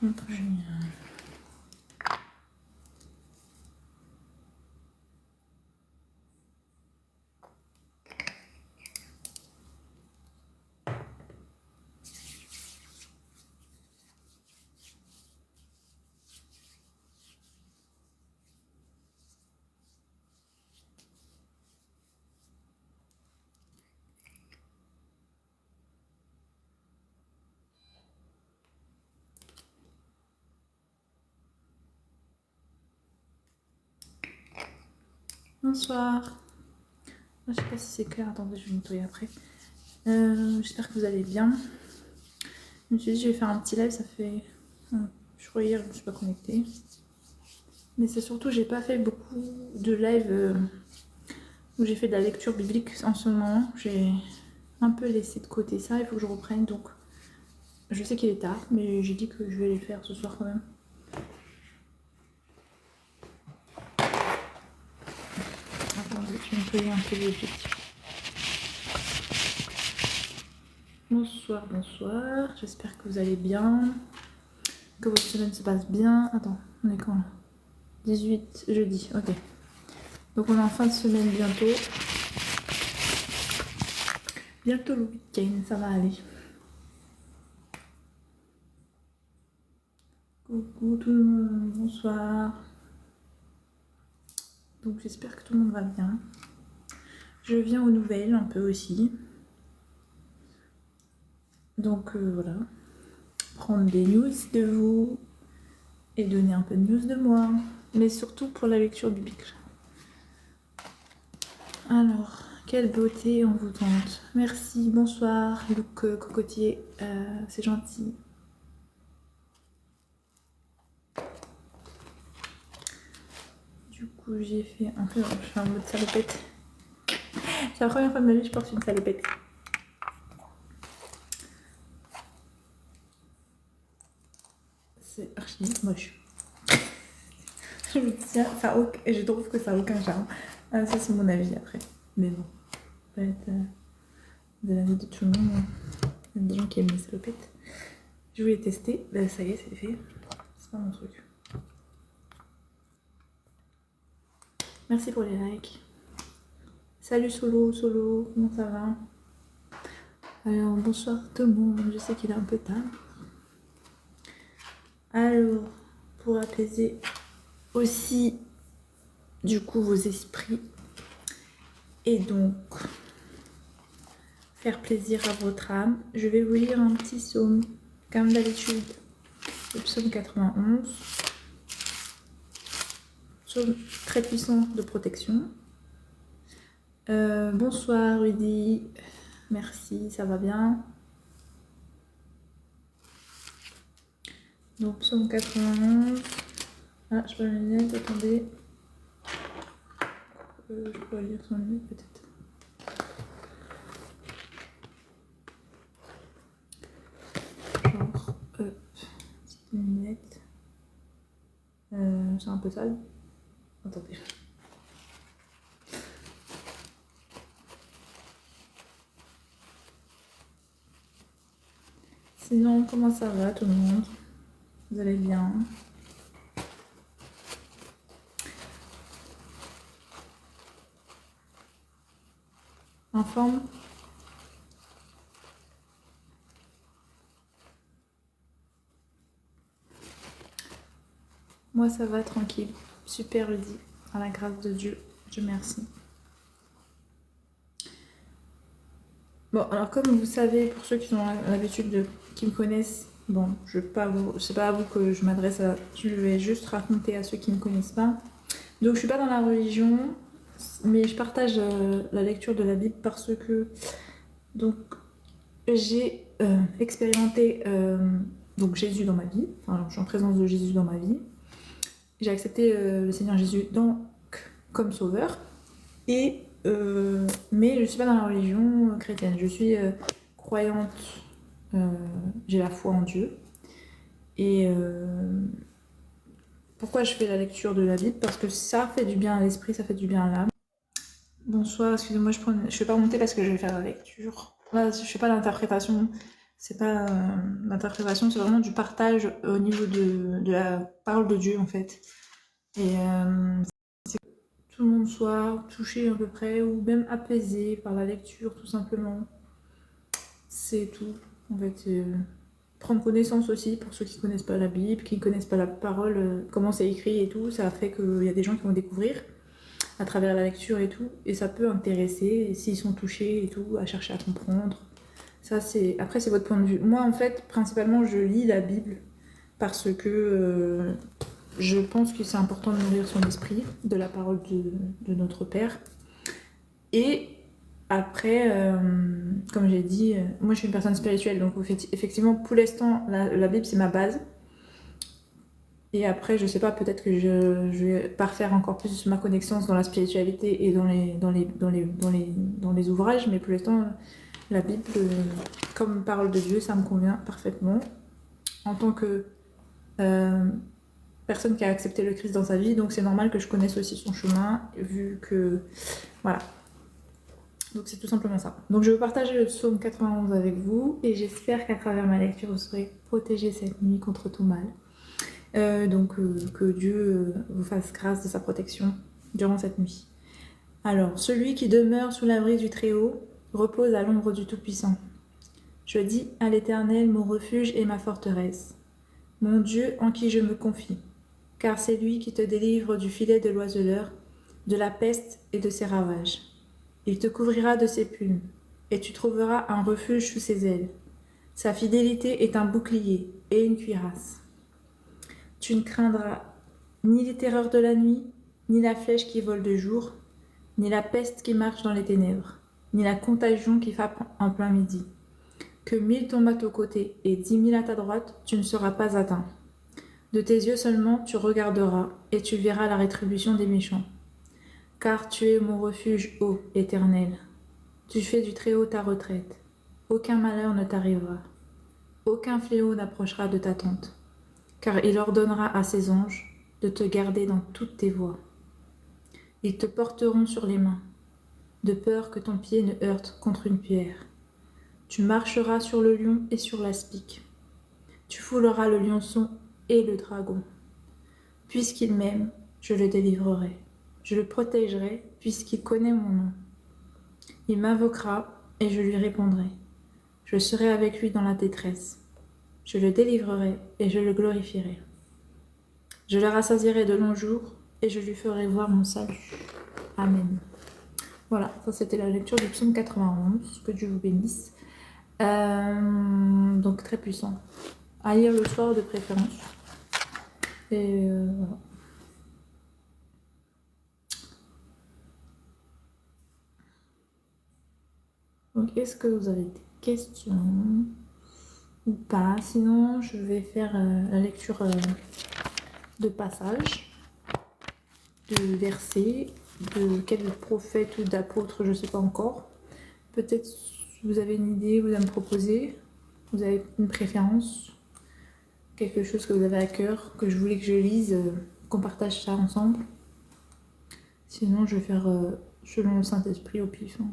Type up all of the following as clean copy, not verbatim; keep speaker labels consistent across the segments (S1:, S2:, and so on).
S1: Génial. Bonsoir. Je sais pas si c'est clair, attendez, je vais nettoyer après. J'espère que vous allez bien. Je me suis dit, je vais faire un petit live, ça fait... Je crois hier, je ne me suis pas connectée. Mais c'est surtout, j'ai pas fait beaucoup de live où j'ai fait de la lecture biblique en ce moment. J'ai un peu laissé de côté ça, il faut que je reprenne. Donc, je sais qu'il est tard, mais j'ai dit que je vais les faire ce soir quand même. Attendez, je vais nettoyer un peu les objectifs. Bonsoir, bonsoir. J'espère que vous allez bien. Que votre semaine se passe bien. Attends, on est quand? 18 jeudi, ok. Donc on est en fin de semaine bientôt. Bientôt le week-end, ça va aller. Coucou tout le monde, bonsoir. Donc j'espère que tout le monde va bien. Je viens aux nouvelles un peu aussi. Donc voilà. Prendre des news de vous et donner un peu de news de moi. Mais surtout pour la lecture biblique. Alors, quelle beauté on vous tente. Merci, bonsoir, Luc Cocotier, c'est gentil. Du coup, j'ai fait un peu, je fais un mode salopette. C'est la première fois de ma vie que je porte une salopette. C'est archi moche. Je me tiens, je trouve que ça n'a aucun charme. Ça, c'est mon avis après. Mais bon, ça peut être de l'avis de tout le monde. Il y a des gens qui aiment les salopettes. Je voulais tester, ben, ça y est, c'est fait. C'est pas mon truc. Merci pour les likes. Salut Solo, comment ça va? Alors bonsoir tout le monde, je sais qu'il est un peu tard. Alors, pour apaiser aussi du coup vos esprits et donc faire plaisir à votre âme, je vais vous lire un petit psaume, comme d'habitude, le psaume 91. Psaume très puissant de protection. Bonsoir Rudy, merci, ça va bien. Donc psaume 91. Ah, je peux la lunette, attendez. Je pourrais lire son lunette peut-être. Genre, petite lunette. C'est un peu sale. Attendez. Sinon, comment ça va tout le monde? Vous allez bien? En forme? Moi ça va tranquille. Super Rudy. À la grâce de Dieu. Dieu merci. Bon, alors comme vous savez, pour ceux qui ont l'habitude qui me connaissent, bon, c'est pas à vous que je m'adresse à... Je vais juste raconter à ceux qui ne me connaissent pas. Donc je suis pas dans la religion, mais je partage la lecture de la Bible parce que donc j'ai expérimenté donc Jésus dans ma vie. Enfin, je suis en présence de Jésus dans ma vie. J'ai accepté le Seigneur Jésus comme sauveur et mais je ne suis pas dans la religion chrétienne. Je suis croyante, j'ai la foi en Dieu. Et pourquoi je fais la lecture de la Bible? Parce que ça fait du bien à l'esprit, ça fait du bien à l'âme. Bonsoir, excusez-moi, je ne vais pas remonter parce que je vais faire la lecture. Là, je ne fais pas l'interprétation. C'est pas l'interprétation, c'est vraiment du partage au niveau de la parole de Dieu en fait. Et tout le monde soit touché à peu près, ou même apaisé par la lecture tout simplement. C'est tout. En fait, prendre connaissance aussi pour ceux qui ne connaissent pas la Bible, qui ne connaissent pas la parole, comment c'est écrit et tout. Ça fait qu'il y a des gens qui vont découvrir à travers la lecture et tout. Et ça peut intéresser, s'ils sont touchés et tout, à chercher à comprendre. Ça, c'est... Après, c'est votre point de vue. Moi, en fait, principalement, je lis la Bible parce que je pense que c'est important de nourrir son esprit de la parole de notre Père. Et après, comme j'ai dit, moi je suis une personne spirituelle, donc effectivement, pour l'instant, la Bible c'est ma base. Et après, je sais pas, peut-être que je vais parfaire encore plus ma connaissance dans la spiritualité et dans les ouvrages, mais pour l'instant, la Bible, comme parole de Dieu, ça me convient parfaitement. En tant que personne qui a accepté le Christ dans sa vie, donc c'est normal que je connaisse aussi son chemin, vu que... Voilà. Donc c'est tout simplement ça. Donc je vais partager le psaume 91 avec vous et j'espère qu'à travers ma lecture vous serez protégés cette nuit contre tout mal. Que Dieu vous fasse grâce de sa protection durant cette nuit. Alors, celui qui demeure sous l'abri du Très-Haut repose à l'ombre du Tout-Puissant. Je dis à l'Éternel mon refuge et ma forteresse, mon Dieu en qui je me confie, car c'est lui qui te délivre du filet de l'oiseleur, de la peste et de ses ravages. Il te couvrira de ses plumes, et tu trouveras un refuge sous ses ailes. Sa fidélité est un bouclier et une cuirasse. Tu ne craindras ni les terreurs de la nuit, ni la flèche qui vole de jour, ni la peste qui marche dans les ténèbres, ni la contagion qui frappe en plein midi. Que 1000 tombent à ton côté et 10 000 à ta droite, tu ne seras pas atteint. De tes yeux seulement tu regarderas, et tu verras la rétribution des méchants. Car tu es mon refuge, ô Éternel. Tu fais du Très-Haut ta retraite. Aucun malheur ne t'arrivera. Aucun fléau n'approchera de ta tente. Car il ordonnera à ses anges de te garder dans toutes tes voies. Ils te porteront sur les mains, de peur que ton pied ne heurte contre une pierre. Tu marcheras sur le lion et sur l'aspic. Tu fouleras le lionceau et le dragon. Puisqu'il m'aime, je le délivrerai. Je le protégerai, puisqu'il connaît mon nom. Il m'invoquera, et je lui répondrai. Je serai avec lui dans la détresse. Je le délivrerai, et je le glorifierai. Je le rassasierai de longs jours, et je lui ferai voir mon salut. Amen. Voilà, ça c'était la lecture du psaume 91. Que Dieu vous bénisse. Donc très puissant. À lire le soir de préférence. Et voilà. Donc est-ce que vous avez des questions ou pas? Sinon je vais faire la lecture de passages, de versets, de quel prophète ou d'apôtre, je ne sais pas encore. Peut-être vous avez une idée, vous allez me proposer, vous avez une préférence, quelque chose que vous avez à cœur, que je voulais que je lise, qu'on partage ça ensemble. Sinon je vais faire selon le Saint-Esprit au pif. Hein.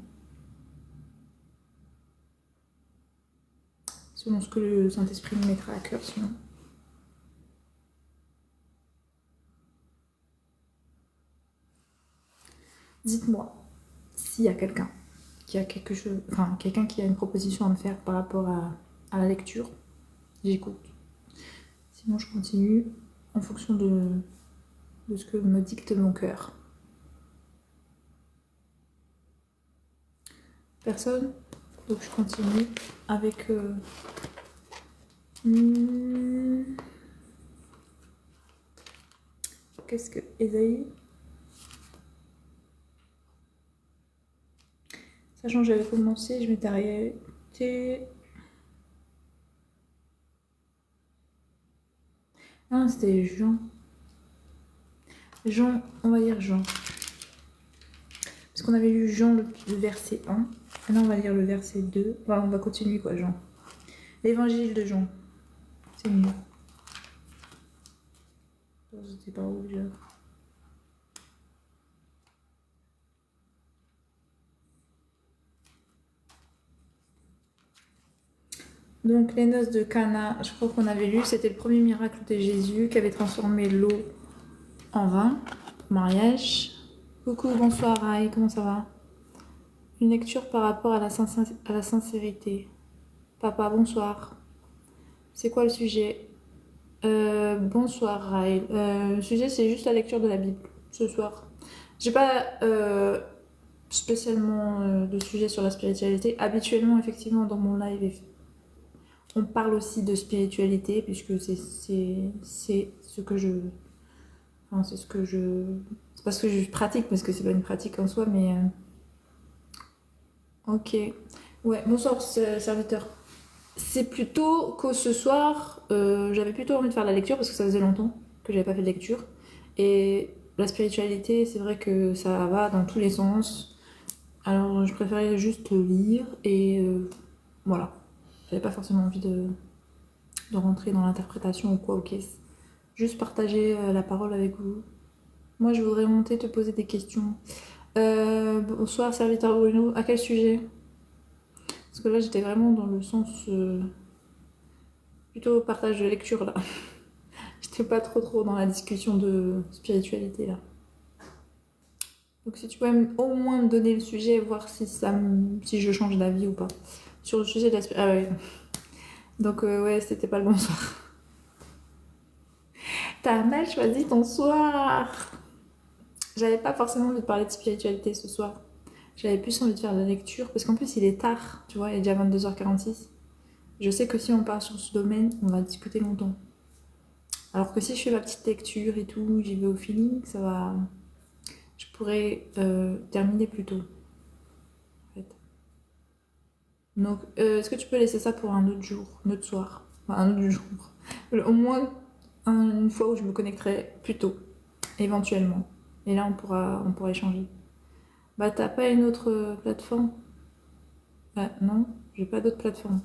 S1: Selon ce que le Saint-Esprit me mettra à cœur sinon. Dites-moi s'il y a quelqu'un qui a quelque chose, enfin quelqu'un qui a une proposition à me faire par rapport à la lecture, j'écoute. Sinon je continue en fonction de ce que me dicte mon cœur. Personne? Donc je continue avec... Qu'est-ce que... Ésaïe? Sachant que j'avais commencé, je m'étais arrêtée... Ah, c'était Jean. Jean, on va lire Jean. Parce qu'on avait lu Jean le verset 1. Maintenant on va lire le verset 2. Enfin, on va continuer quoi, Jean. L'évangile de Jean. C'est mieux. C'était pas où déjà. Donc les noces de Cana, je crois qu'on avait lu, c'était le premier miracle de Jésus qui avait transformé l'eau en vin. Mariage. Coucou, bonsoir Rai, comment ça va? Une lecture par rapport à la sincérité. Papa, bonsoir. C'est quoi le sujet? Bonsoir Rai. Le sujet c'est juste la lecture de la Bible ce soir. J'ai pas spécialement de sujet sur la spiritualité. Habituellement, effectivement, dans mon live, on parle aussi de spiritualité puisque c'est ce que je... Enfin, c'est ce que je... C'est pas ce que je pratique parce que c'est pas une pratique en soi, mais... Ok. Ouais, bonsoir serviteur. C'est plutôt que ce soir, j'avais plutôt envie de faire la lecture parce que ça faisait longtemps que j'avais pas fait de lecture. Et la spiritualité, c'est vrai que ça va dans tous les sens. Alors je préférais juste lire et voilà. J'avais pas forcément envie de rentrer dans l'interprétation ou quoi, ok. Juste partager la parole avec vous. Moi je voudrais monter te poser des questions. Bonsoir serviteur Bruno, à quel sujet? Parce que là j'étais vraiment dans le sens plutôt partage de lecture là. J'étais pas trop dans la discussion de spiritualité là. Donc si tu pouvais au moins me donner le sujet et voir si si je change d'avis ou pas. Sur le sujet de la spiritualité. Ah ouais. Donc ouais, c'était pas le bon soir. T'as mal choisi ton soir. J'avais pas forcément envie de parler de spiritualité ce soir. J'avais plus envie de faire de la lecture parce qu'en plus il est tard, tu vois, il est déjà 22h46. Je sais que si on part sur ce domaine, on va discuter longtemps. Alors que si je fais ma petite lecture et tout, j'y vais au feeling, ça va... Je pourrais terminer plus tôt. En fait. Donc, est-ce que tu peux laisser ça pour un autre jour, un autre soir, enfin, un autre jour. Au moins une fois où je me connecterai plus tôt, éventuellement. Et là, on pourra échanger. Bah, t'as pas une autre plateforme? Ah, non, j'ai pas d'autre plateforme.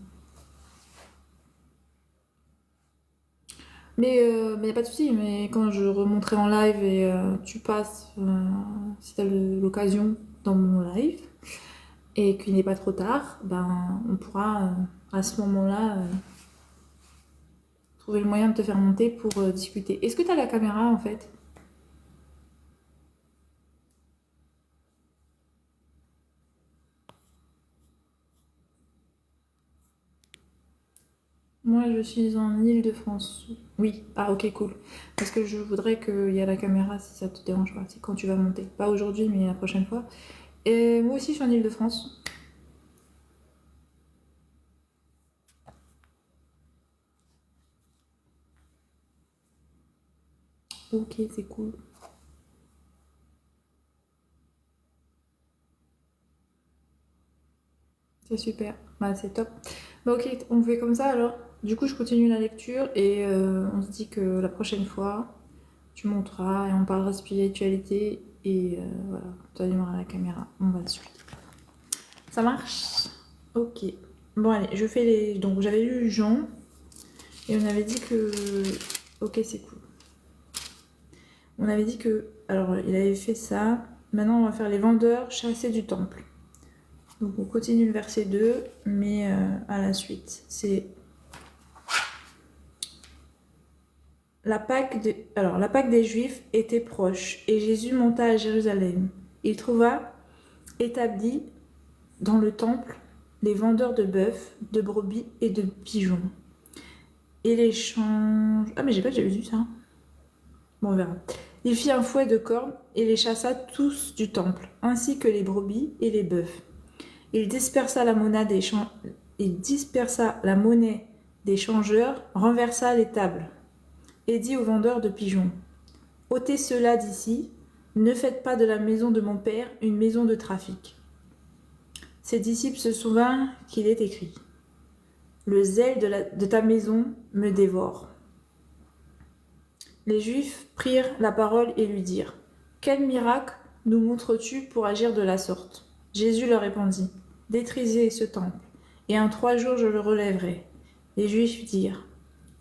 S1: Mais y a pas de souci, mais quand je remonterai en live et tu passes, si t'as l'occasion, dans mon live, et qu'il n'est pas trop tard, ben on pourra à ce moment-là trouver le moyen de te faire monter pour discuter. Est-ce que t'as la caméra en fait? Moi je suis en Île-de-France. Oui, ah ok cool. Parce que je voudrais qu'il y ait la caméra si ça te dérange pas, c'est quand tu vas monter. Pas aujourd'hui mais la prochaine fois. Et moi aussi je suis en Île-de-France. Ok, c'est cool. C'est super, bah, c'est top. Bah ok, on fait comme ça alors. Du coup, je continue la lecture et on se dit que la prochaine fois, tu monteras et on parlera de spiritualité et voilà, tu allumeras la caméra, on va dessus. Ça marche? Ok. Bon allez, je fais les... Donc j'avais lu Jean et on avait dit que... Ok, c'est cool. On avait dit que... Alors, il avait fait ça. Maintenant, on va faire les vendeurs chassés du temple. Donc on continue le verset 2, mais à la suite. C'est la Pâque des Juifs était proche et Jésus monta à Jérusalem. Il trouva établis dans le temple les vendeurs de bœufs, de brebis et de pigeons. Et les change... Ah mais j'ai pas déjà vu ça. Bon, on verra. Il fit un fouet de cornes et les chassa tous du temple, ainsi que les brebis et les bœufs. Il dispersa la monnaie des changeurs, renversa les tables, et dit aux vendeurs de pigeons: ôtez cela d'ici, ne faites pas de la maison de mon père une maison de trafic. Ses disciples se souvinrent qu'il est écrit: le zèle de ta maison me dévore. Les Juifs prirent la parole et lui dirent: quel miracle nous montres-tu pour agir de la sorte? Jésus leur répondit: détruisez ce temple, et en 3 jours je le relèverai. Les Juifs dirent: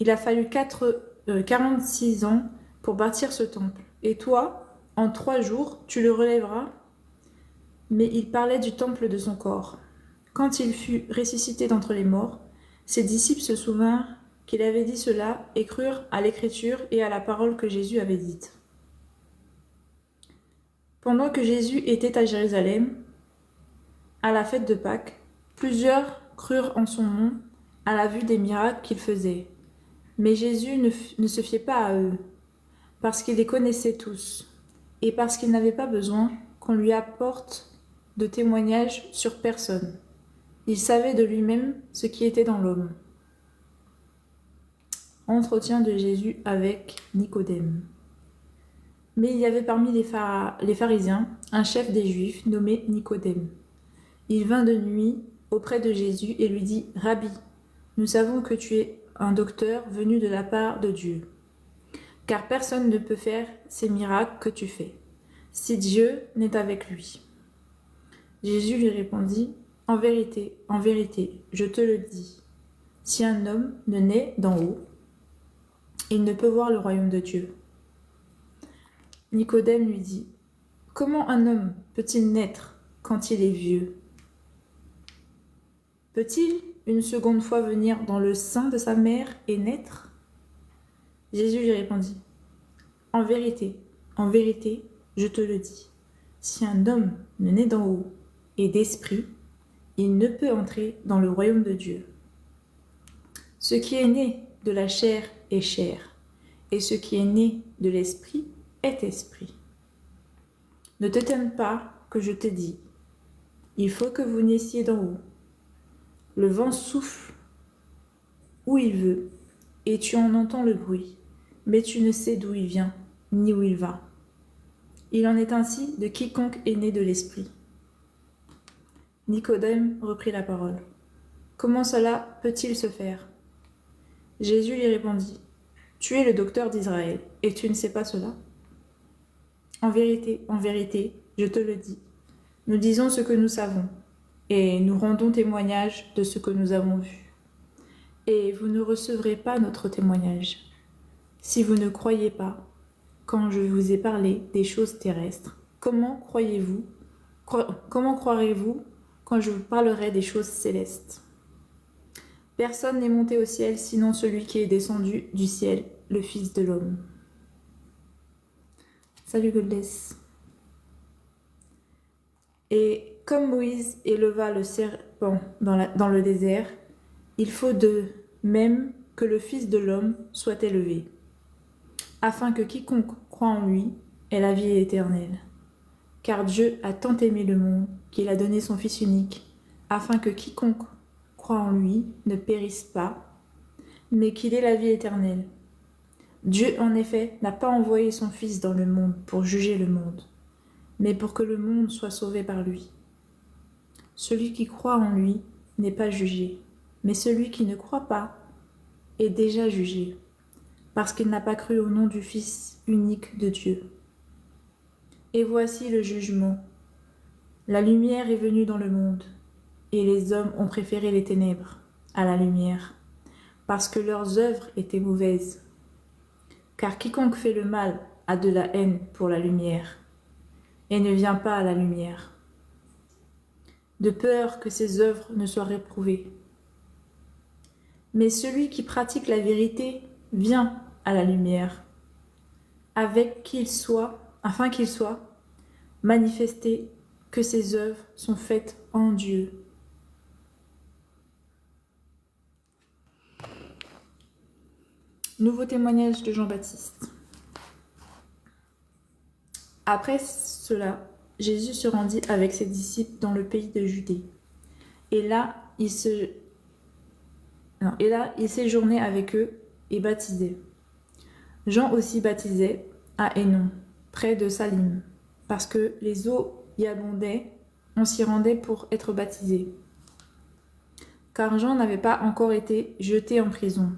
S1: il a fallu 46 ans pour bâtir ce temple, et toi, en 3 jours, tu le relèveras? Mais il parlait du temple de son corps. Quand il fut ressuscité d'entre les morts, Ses disciples se souvinrent qu'il avait dit cela et crurent à l'écriture et à la parole que Jésus avait dite. Pendant que Jésus était à Jérusalem, à la fête de Pâques, plusieurs crurent en son nom à la vue des miracles qu'il faisait. Mais Jésus ne se fiait pas à eux, parce qu'il les connaissait tous, et parce qu'il n'avait pas besoin qu'on lui apporte de témoignages sur personne. Il savait de lui-même ce qui était dans l'homme. Entretien de Jésus avec Nicodème. Mais il y avait parmi les pharisiens un chef des Juifs nommé Nicodème. Il vint de nuit auprès de Jésus et lui dit « Rabbi, nous savons que tu es un docteur venu de la part de Dieu, car personne ne peut faire ces miracles que tu fais, si Dieu n'est avec lui. » Jésus lui répondit « en vérité, je te le dis, si un homme ne naît d'en haut, il ne peut voir le royaume de Dieu. » Nicodème lui dit « Comment un homme peut-il naître quand il est vieux? Peut-il une seconde fois venir dans le sein de sa mère et naître ?» Jésus lui répondit « en vérité, je te le dis, si un homme ne naît d'en haut et d'esprit, il ne peut entrer dans le royaume de Dieu. Ce qui est né de la chair est chair, et ce qui est né de l'esprit est esprit. Ne t'étonne pas que je te dis, il faut que vous naissiez d'en haut. Le vent souffle où il veut, et tu en entends le bruit, mais tu ne sais d'où il vient, ni où il va. Il en est ainsi de quiconque est né de l'esprit. » Nicodème reprit la parole. « Comment cela peut-il se faire ?» Jésus lui répondit. « Tu es le docteur d'Israël, et tu ne sais pas cela? En vérité, je te le dis, nous disons ce que nous savons, et nous rendons témoignage de ce que nous avons vu. Et vous ne recevrez pas notre témoignage, si vous ne croyez pas, quand je vous ai parlé des choses terrestres. Comment croirez-vous quand je vous parlerai des choses célestes? Personne n'est monté au ciel sinon celui qui est descendu du ciel, le Fils de l'homme. » Salut Godless. Et comme Moïse éleva le serpent dans le désert, il faut de même que le Fils de l'homme soit élevé, afin que quiconque croit en lui ait la vie éternelle. Car Dieu a tant aimé le monde qu'il a donné son Fils unique, afin que quiconque croit en lui ne périsse pas, mais qu'il ait la vie éternelle. Dieu, en effet, n'a pas envoyé son Fils dans le monde pour juger le monde, mais pour que le monde soit sauvé par lui. Celui qui croit en lui n'est pas jugé, mais celui qui ne croit pas est déjà jugé, parce qu'il n'a pas cru au nom du Fils unique de Dieu. Et voici le jugement. La lumière est venue dans le monde, et les hommes ont préféré les ténèbres à la lumière, parce que leurs œuvres étaient mauvaises. Car quiconque fait le mal a de la haine pour la lumière, et ne vient pas à la lumière, de peur que ses œuvres ne soient réprouvées. Mais celui qui pratique la vérité vient à la lumière, afin qu'il soit manifesté que ses œuvres sont faites en Dieu. Nouveau témoignage de Jean-Baptiste. Après cela, Jésus se rendit avec ses disciples dans le pays de Judée. Et là, il séjournait avec eux et baptisait. Jean aussi baptisait à Hénon, près de Salim, parce que les eaux y abondaient, on s'y rendait pour être baptisé. Car Jean n'avait pas encore été jeté en prison.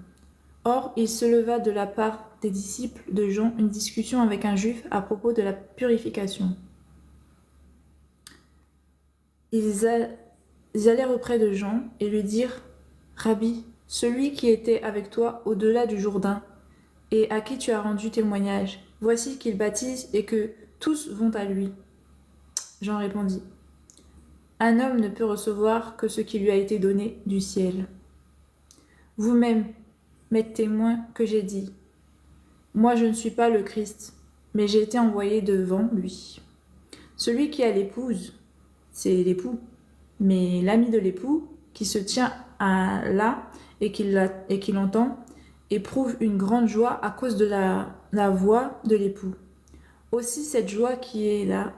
S1: Or, il se leva de la part des disciples de Jean une discussion avec un juif à propos de la purification. Ils allèrent auprès de Jean et lui dirent « Rabbi, celui qui était avec toi au-delà du Jourdain et à qui tu as rendu témoignage, voici qu'il baptise et que tous vont à lui. » Jean répondit « Un homme ne peut recevoir que ce qui lui a été donné du ciel. Vous-même m'êtes témoin que j'ai dit, moi je ne suis pas le Christ, mais j'ai été envoyé devant lui. Celui qui a l'épouse, c'est l'époux, mais l'ami de l'époux, qui se tient à là et qui l'entend, éprouve une grande joie à cause de la voix de l'époux. Aussi cette joie qui est la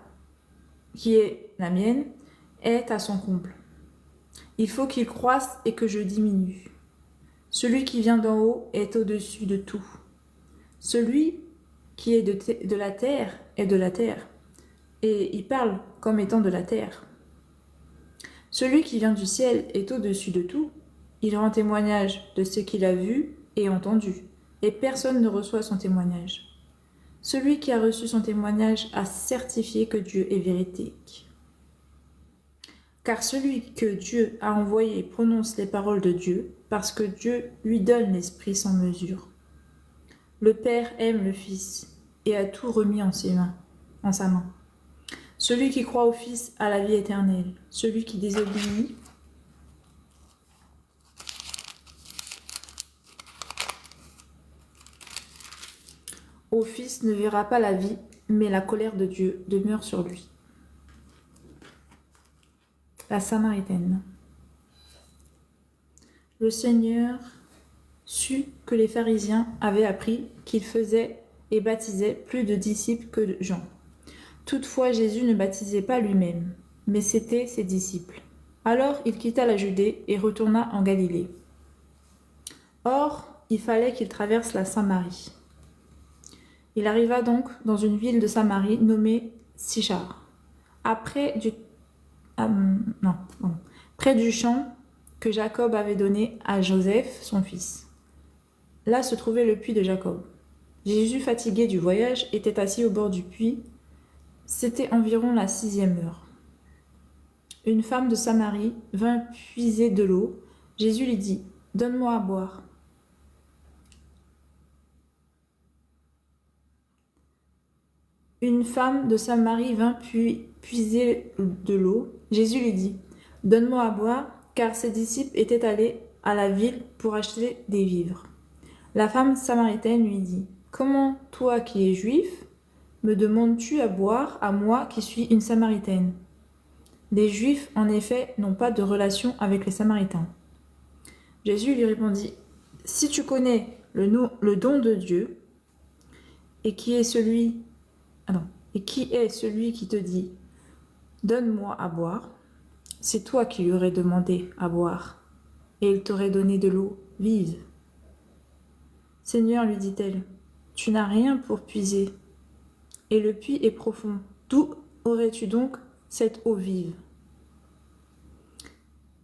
S1: mienne, est à son comble. Il faut qu'il croisse et que je diminue. Celui qui vient d'en haut est au-dessus de tout. Celui qui est de la terre est de la terre, et il parle comme étant de la terre. Celui qui vient du ciel est au-dessus de tout. Il rend témoignage de ce qu'il a vu et entendu, et personne ne reçoit son témoignage. Celui qui a reçu son témoignage a certifié que Dieu est véridique. Car celui que Dieu a envoyé prononce les paroles de Dieu, parce que Dieu lui donne l'Esprit sans mesure. Le Père aime le Fils et a tout remis en sa main. Celui qui croit au Fils a la vie éternelle. Celui qui désobéit au Fils ne verra pas la vie, mais la colère de Dieu demeure sur lui. La Samaritaine. Le Seigneur sut que les pharisiens avaient appris qu'il faisait et baptisait plus de disciples que Jean. Toutefois, Jésus ne baptisait pas lui-même, mais c'étaient ses disciples. Alors il quitta la Judée et retourna en Galilée. Or, il fallait qu'il traverse la Samarie. Il arriva donc dans une ville de Samarie nommée Sichar, près du champ que Jacob avait donné à Joseph, son fils. Là se trouvait le puits de Jacob. Jésus, fatigué du voyage, était assis au bord du puits. C'était environ la 6e heure. Une femme de Samarie vint puiser de l'eau. Jésus lui dit, « Donne-moi à boire. » Une femme de Samarie vint puiser de l'eau. Jésus lui dit, « Donne-moi à boire, car ses disciples étaient allés à la ville pour acheter des vivres. » La femme samaritaine lui dit, « Comment, toi qui es juif, me demandes-tu à boire, à moi qui suis une Samaritaine ?» Les Juifs, en effet, n'ont pas de relation avec les Samaritains. Jésus lui répondit, « Si tu connais le don de Dieu, et qui est celui qui te dit, « Donne-moi à boire », c'est toi qui lui aurais demandé à boire, et il t'aurait donné de l'eau vive. « Seigneur, lui dit-elle, tu n'as rien pour puiser, et le puits est profond. D'où aurais-tu donc cette eau vive?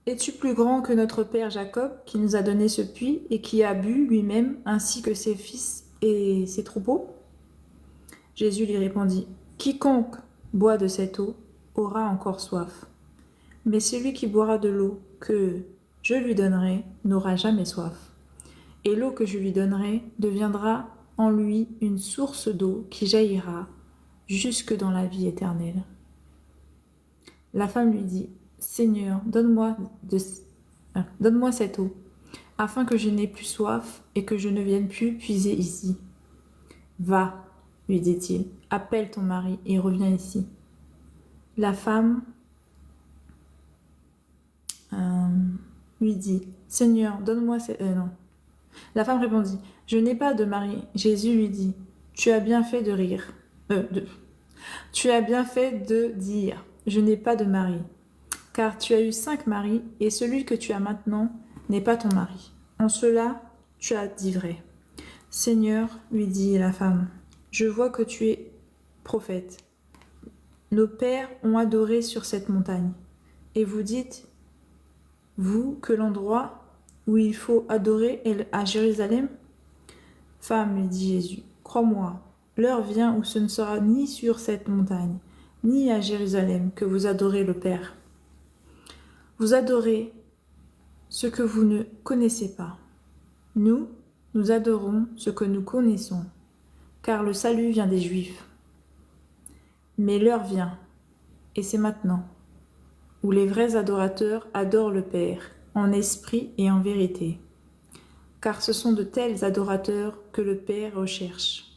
S1: Es-tu plus grand que notre père Jacob, qui nous a donné ce puits et qui a bu lui-même, ainsi que ses fils et ses troupeaux? » Jésus lui répondit, « Quiconque boit de cette eau aura encore soif. Mais celui qui boira de l'eau que je lui donnerai n'aura jamais soif. Et l'eau que je lui donnerai deviendra en lui une source d'eau qui jaillira jusque dans la vie éternelle. » La femme lui dit, « Seigneur, donne-moi cette eau, afin que je n'ai plus soif et que je ne vienne plus puiser ici. » « Va, lui dit-il, appelle ton mari et reviens ici. » La femme lui dit, « Seigneur, donne-moi cette... La femme répondit, « Je n'ai pas de mari. » Jésus lui dit, « Tu as bien fait de rire. Tu as bien fait de dire, je n'ai pas de mari. Car tu as eu 5 maris, et celui que tu as maintenant n'est pas ton mari. En cela, tu as dit vrai. » « Seigneur, lui dit la femme, je vois que tu es prophète. Nos pères ont adoré sur cette montagne. Et vous dites, vous, que l'endroit où il faut adorer est à Jérusalem? Femme, lui dit Jésus, crois-moi, l'heure vient où ce ne sera ni sur cette montagne, ni à Jérusalem que vous adorez le Père. Vous adorez ce que vous ne connaissez pas. Nous adorons ce que nous connaissons, car le salut vient des Juifs. Mais l'heure vient, et c'est maintenant, où les vrais adorateurs adorent le Père, en esprit et en vérité. car ce sont de tels adorateurs que le Père recherche.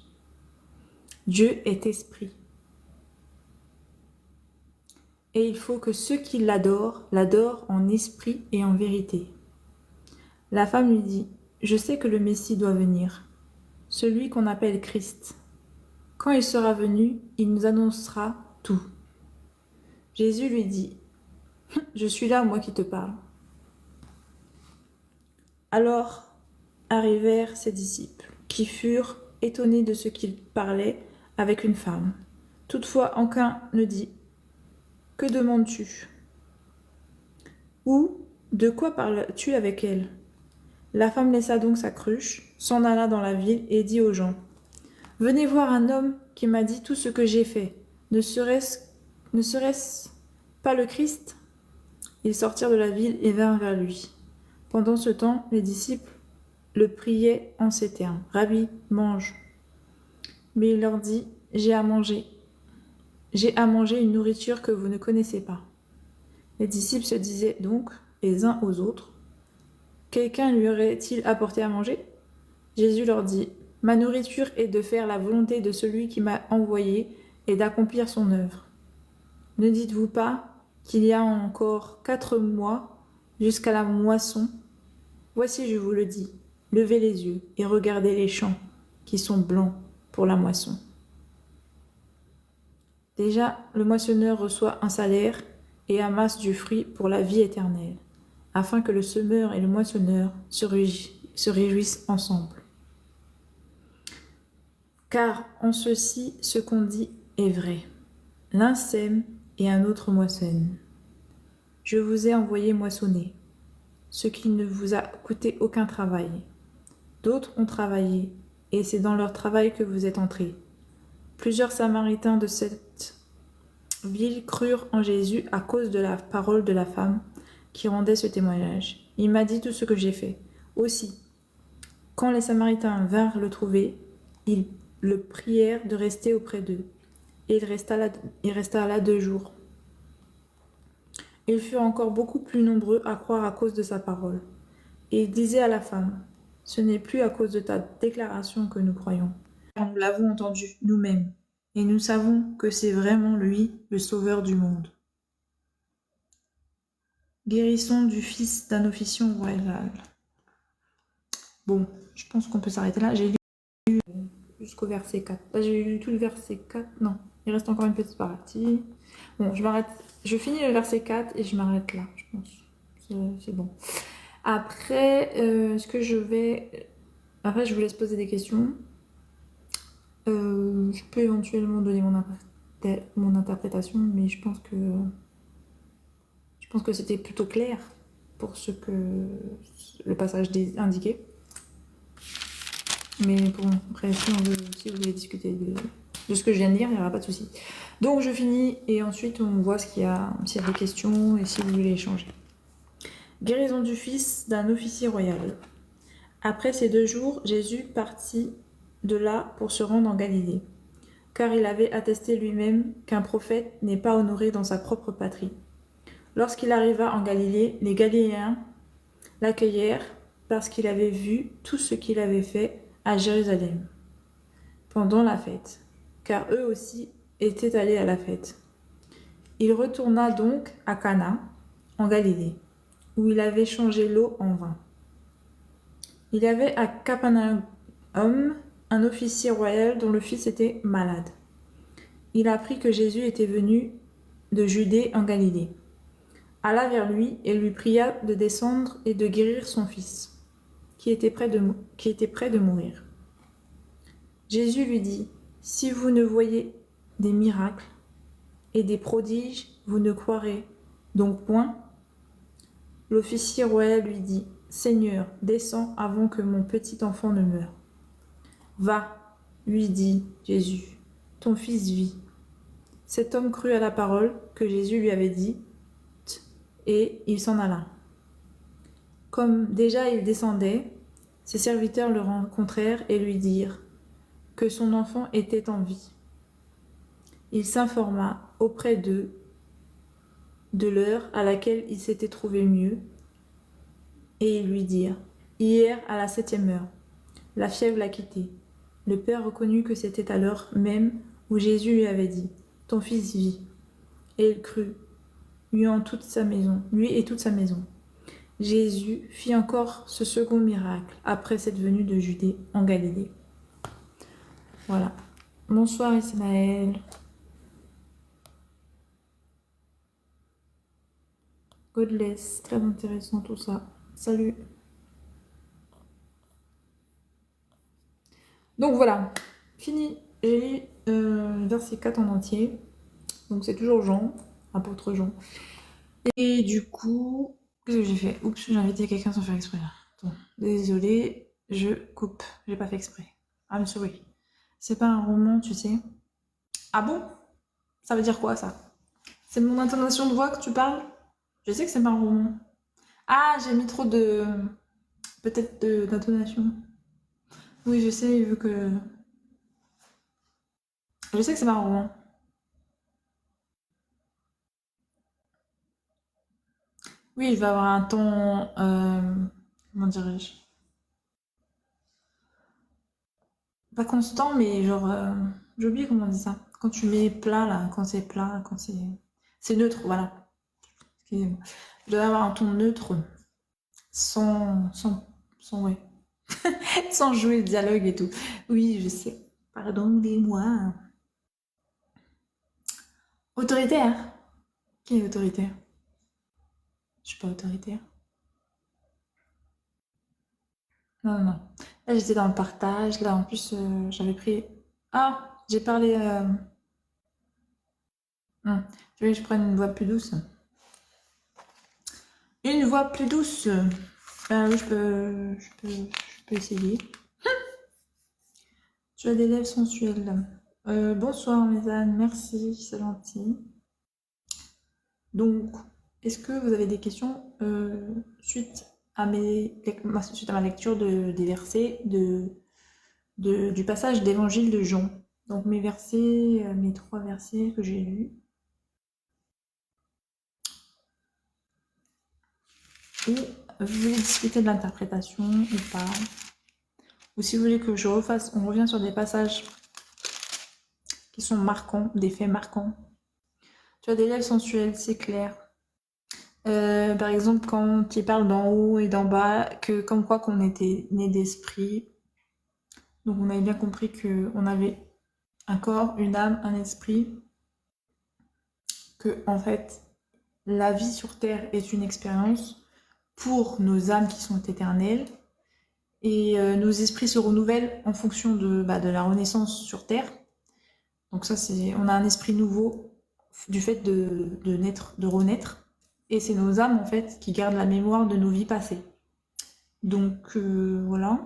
S1: Dieu est esprit. Et il faut que ceux qui l'adorent en esprit et en vérité. La femme lui dit, je sais que le Messie doit venir, celui qu'on appelle Christ. Quand il sera venu, il nous annoncera tout. Jésus lui dit, je suis là, moi qui te parle. Alors arrivèrent ses disciples, qui furent étonnés de ce qu'il parlait avec une femme. Toutefois, aucun ne dit, que demandes-tu? Ou de quoi parles-tu avec elle? La femme laissa donc sa cruche, s'en alla dans la ville et dit aux gens, venez voir un homme qui m'a dit tout ce que j'ai fait. Ne serait-ce pas le Christ? Ils sortirent de la ville et vinrent vers lui. Pendant ce temps, les disciples le priaient en ces termes, Rabbi, mange. Mais il leur dit, j'ai à manger une nourriture que vous ne connaissez pas. Les disciples se disaient donc, les uns aux autres, quelqu'un lui aurait-il apporté à manger? Jésus leur dit, ma nourriture est de faire la volonté de celui qui m'a envoyé et d'accomplir son œuvre. Ne dites-vous pas qu'il y a encore 4 mois jusqu'à la moisson? Voici, je vous le dis, levez les yeux et regardez les champs qui sont blancs pour la moisson. Déjà, le moissonneur reçoit un salaire et amasse du fruit pour la vie éternelle, afin que le semeur et le moissonneur se réjouissent ensemble. Car en ceci, ce qu'on dit est vrai. L'un sème et un autre moissonne. Je vous ai envoyé moissonner, ce qui ne vous a coûté aucun travail. D'autres ont travaillé, et c'est dans leur travail que vous êtes entrés. Plusieurs Samaritains de cette ville crurent en Jésus à cause de la parole de la femme qui rendait ce témoignage. Il m'a dit tout ce que j'ai fait. Aussi, quand les Samaritains vinrent le trouver, ils le prièrent de rester auprès d'eux. Et il resta là 2 jours. Ils furent encore beaucoup plus nombreux à croire à cause de sa parole. Et il disait à la femme, ce n'est plus à cause de ta déclaration que nous croyons, car nous l'avons entendu nous-mêmes, et nous savons que c'est vraiment lui, le Sauveur du monde. Guérison du fils d'un officier royal. Bon, je pense qu'on peut s'arrêter là. J'ai lu jusqu'au verset 4. Là, j'ai lu tout le verset 4. Non, il reste encore une petite partie. Bon, je m'arrête. Je finis le verset 4 et je m'arrête là, je pense. C'est bon. Après, ce que je vais... Après, je vous laisse poser des questions. Je peux éventuellement donner mon interprétation, mais je pense que c'était plutôt clair pour ce que le passage indiquait. Mais bon, après, si vous voulez discuter de ce que je viens de dire, il n'y aura pas de souci. Donc je finis et ensuite on voit s'il y a des questions et si vous voulez échanger. Guérison du fils d'un officier royal. Après ces 2 jours, Jésus partit de là pour se rendre en Galilée, car il avait attesté lui-même qu'un prophète n'est pas honoré dans sa propre patrie. Lorsqu'il arriva en Galilée, les Galiléens l'accueillèrent parce qu'il avait vu tout ce qu'il avait fait à Jérusalem pendant la fête, car eux aussi étaient allés à la fête. Il retourna donc à Cana, en Galilée, où il avait changé l'eau en vin. Il y avait à Capernaum un officier royal dont le fils était malade. Il apprit que Jésus était venu de Judée en Galilée, alla vers lui et lui pria de descendre et de guérir son fils, qui était près de mourir. Jésus lui dit, « Si vous ne voyez des miracles et des prodiges, vous ne croirez donc point ?» L'officier royal lui dit, « Seigneur, descends avant que mon petit enfant ne meure. » « Va, lui dit Jésus, ton fils vit. » Cet homme crut à la parole que Jésus lui avait dite, et il s'en alla. Comme déjà il descendait, ses serviteurs le rencontrèrent et lui dirent que son enfant était en vie. Il s'informa auprès d'eux de l'heure à laquelle il s'était trouvé mieux, et ils lui dirent, Hier, à la 7e heure, la fièvre l'a quitté. Le père reconnut que c'était à l'heure même où Jésus lui avait dit « Ton fils vit ». Et il crut, lui et toute sa maison. Jésus fit encore ce second miracle après cette venue de Judée en Galilée. Voilà. Bonsoir Ismaël. Godless, très intéressant tout ça. Salut. Donc voilà, fini. J'ai lu verset 4 en entier. Donc c'est toujours Jean, apôtre Jean. Et du coup, qu'est-ce que j'ai fait? Oups, j'ai invité quelqu'un sans faire exprès. Attends, désolée, je coupe. J'ai pas fait exprès. I'm sorry. C'est pas un roman, tu sais. Ah bon? Ça veut dire quoi ça? C'est mon intonation de voix que tu parles? Je sais que c'est pas un roman. Ah, j'ai mis trop de... peut-être d'intonation. Oui, je sais, vu que... Je sais que c'est pas un roman. Oui, il va avoir un ton... comment dirais-je? Pas constant, mais genre... j'ai oublié comment on dit ça. Quand tu mets plat, là, quand c'est plat, quand c'est... C'est neutre, voilà. Excusez-moi. Je dois avoir un ton neutre, ouais. Sans jouer le dialogue et tout. Oui, je sais. Pardonnez-moi. Autoritaire? Qui est autoritaire? Je suis pas autoritaire. Non, non, non. Là, j'étais dans le partage. Là, en plus, j'avais pris... Ah, j'ai parlé... Tu veux que je prenne une voix plus douce? Une voix plus douce. Oui, je peux essayer. Tu as des lèvres sensuelles. Bonsoir, Mézane. Merci, c'est gentil. Donc, est-ce que vous avez des questions suite à ma lecture des versets du passage d'évangile de Jean? Donc, mes 3 versets que j'ai lus. Et vous voulez discuter de l'interprétation ou pas? Ou si vous voulez que je refasse, on revient sur des passages qui sont marquants, des faits marquants. Tu as des lèvres sensuelles, c'est clair. Par exemple, quand il parle d'en haut et d'en bas, que comme quoi qu'on était né d'esprit. Donc on avait bien compris qu'on avait un corps, une âme, un esprit. Que en fait, la vie sur Terre est une expérience pour nos âmes qui sont éternelles. Et nos esprits se renouvellent en fonction de la renaissance sur Terre. Donc ça, on a un esprit nouveau du fait de naître, de renaître. Et c'est nos âmes, en fait, qui gardent la mémoire de nos vies passées. Donc, voilà.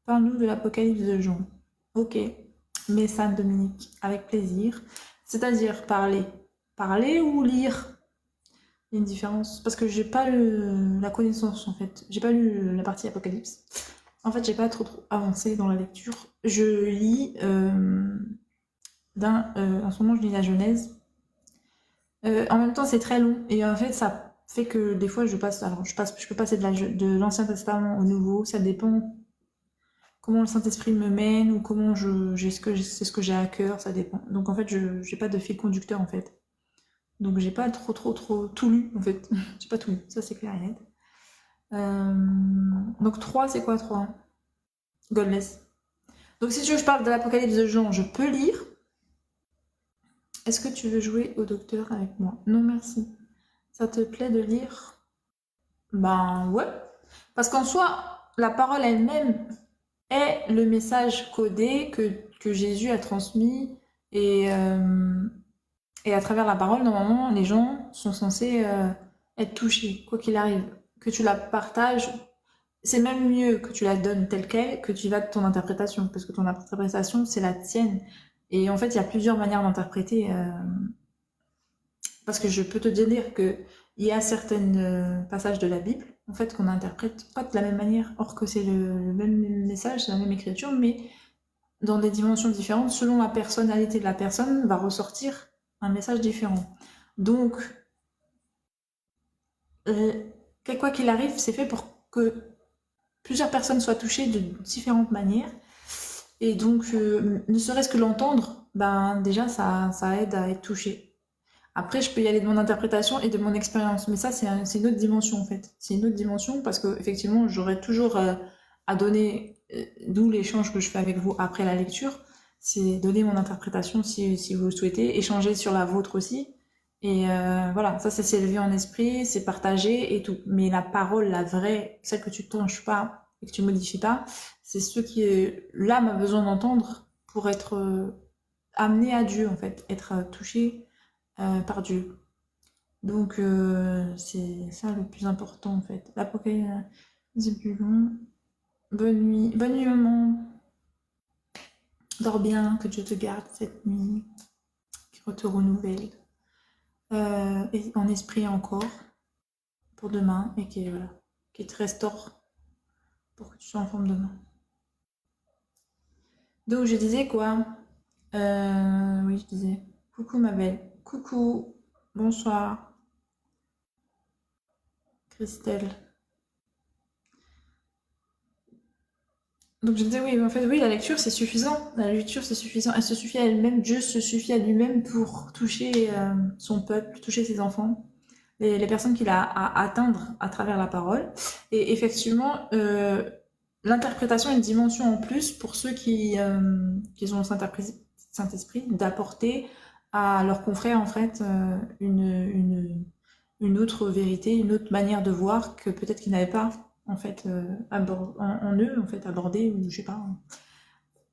S1: Parle-nous de l'Apocalypse de Jean. Ok. Messane Dominique, avec plaisir. C'est-à-dire parler. Parler ou lire? Il y a une différence. Parce que j'ai pas la connaissance, en fait. J'ai pas lu la partie Apocalypse. En fait, j'ai pas trop avancé dans la lecture. Je lis... en ce moment, je lis la Genèse. En même temps, c'est très long. Et en fait, ça fait que des fois, je peux passer de l'Ancien Testament au Nouveau. Ça dépend comment le Saint-Esprit me mène ou comment c'est ce que j'ai à cœur. Ça dépend. Donc, en fait, je n'ai pas de fil conducteur, en fait. Donc, j'ai pas trop tout lu, en fait. J'ai pas tout lu. Ça, c'est clair et net. Donc, 3, c'est quoi 3? Godless. Donc, si tu veux que je parle de l'Apocalypse de Jean, je peux lire. Est-ce que tu veux jouer au docteur avec moi? Non, merci. Ça te plaît de lire? Ben ouais. Parce qu'en soi, la parole elle-même est le message codé que Jésus a transmis. Et à travers la parole, normalement, les gens sont censés être touchés, quoi qu'il arrive. Que tu la partages, c'est même mieux que tu la donnes telle qu'elle que tu vas de ton interprétation. Parce que ton interprétation, c'est la tienne. Et en fait, il y a plusieurs manières d'interpréter. Parce que je peux te dire qu'il y a certains passages de la Bible, en fait, qu'on n'interprète pas de la même manière. Or que c'est le même message, c'est la même écriture, mais dans des dimensions différentes, selon la personnalité de la personne, va ressortir un message différent. Donc, quoi qu'il arrive, c'est fait pour que plusieurs personnes soient touchées de différentes manières. Et donc, ne serait-ce que l'entendre, ben déjà, ça aide à être touché. Après, je peux y aller de mon interprétation et de mon expérience, mais ça, c'est une autre dimension en fait. C'est une autre dimension parce que effectivement, j'aurais toujours à donner, d'où l'échange que je fais avec vous après la lecture, c'est donner mon interprétation si vous le souhaitez, échanger sur la vôtre aussi. Et voilà, ça c'est s'élever en esprit, c'est partager et tout. Mais la parole, la vraie, celle que tu ne touches pas et que tu modifies pas, c'est ce qui l'âme a besoin d'entendre pour être amené à Dieu en fait, être touché par Dieu. Donc c'est ça le plus important en fait. L'Apocalypse, Zébulon. Bonne nuit maman. Dors bien, que Dieu te garde cette nuit, qu'il te renouvelle. Et en esprit encore pour demain et qui voilà, qui te restaure pour que tu sois en forme demain. Donc je disais quoi? Oui, je disais coucou ma belle, coucou, bonsoir, Christelle. Donc je disais oui, en fait oui, la lecture c'est suffisant. La lecture c'est suffisant. Elle se suffit à elle-même. Dieu se suffit à lui-même pour toucher son peuple, toucher ses enfants, les personnes qu'il a à atteindre à travers la parole. Et effectivement, l'interprétation a une dimension en plus pour ceux qui ont le Saint-Esprit, d'apporter à leurs confrères en fait une autre vérité, une autre manière de voir que peut-être qu'ils n'avaient pas en fait en eux en fait abordé ou je sais pas.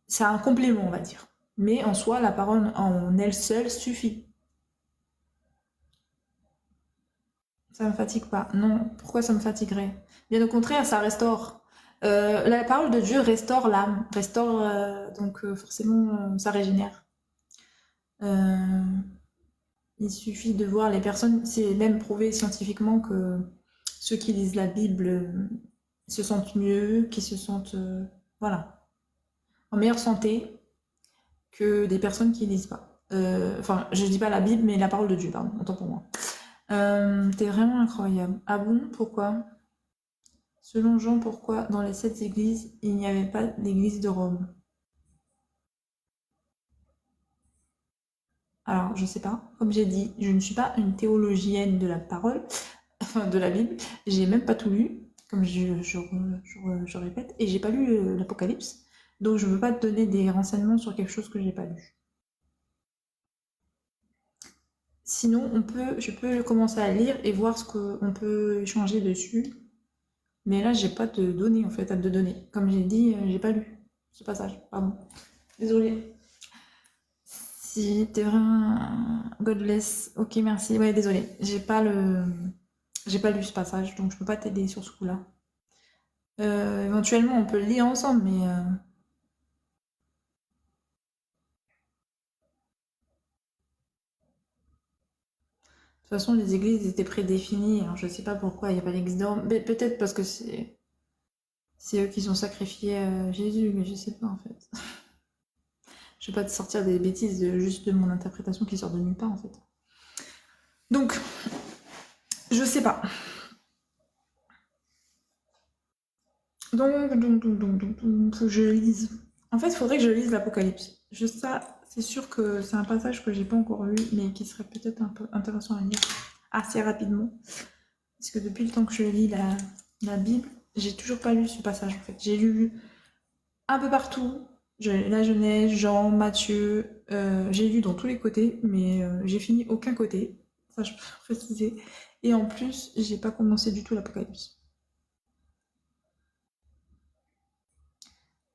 S1: C'est un complément on va dire. Mais en soi, la parole en elle seule suffit. Ça me fatigue pas. Non, pourquoi ça me fatiguerait? Bien au contraire, ça restaure. La parole de Dieu restaure l'âme, restaure donc forcément ça régénère. Il suffit de voir les personnes, c'est même prouvé scientifiquement que ceux qui lisent la Bible se sentent mieux, qui se sentent voilà, en meilleure santé que des personnes qui lisent pas. Enfin, je dis pas la Bible, mais la parole de Dieu, pardon, autant pour moi. T'es vraiment incroyable. Ah bon? Pourquoi? Selon Jean, pourquoi dans les 7 églises, il n'y avait pas l'église de Rome? Alors, je sais pas. Comme j'ai dit, je ne suis pas une théologienne de la parole, enfin de la Bible. J'ai même pas tout lu, comme je répète, et j'ai pas lu l'Apocalypse. Donc, je veux pas te donner des renseignements sur quelque chose que j'ai pas lu. Sinon, je peux commencer à lire et voir ce qu'on peut échanger dessus. Mais là, j'ai pas de données en fait à te donner. Comme j'ai dit, j'ai pas lu ce passage. Pardon. Désolée. Si t'es vraiment godless, ok merci. Ouais, désolée. J'ai pas lu ce passage, donc je peux pas t'aider sur ce coup-là. Éventuellement, on peut le lire ensemble, mais de toute façon, les églises étaient prédéfinies. Alors, je sais pas pourquoi il n'y a pas l'église de Rome. Mais peut-être parce que c'est eux qui ont sacrifié Jésus, mais je sais pas en fait. Je vais pas te sortir des bêtises juste de mon interprétation qui sort de nulle part en fait. Donc, je sais pas. Donc, faut que je lise. En fait, il faudrait que je lise l'Apocalypse. Juste ça, c'est sûr que c'est un passage que j'ai pas encore lu, mais qui serait peut-être un peu intéressant à lire assez rapidement. Parce que depuis le temps que je lis la Bible, j'ai toujours pas lu ce passage en fait. J'ai lu un peu partout. La Genèse, Jean, Matthieu, j'ai lu dans tous les côtés, mais j'ai fini aucun côté. Ça, je peux préciser. Et en plus, j'ai pas commencé du tout l'Apocalypse.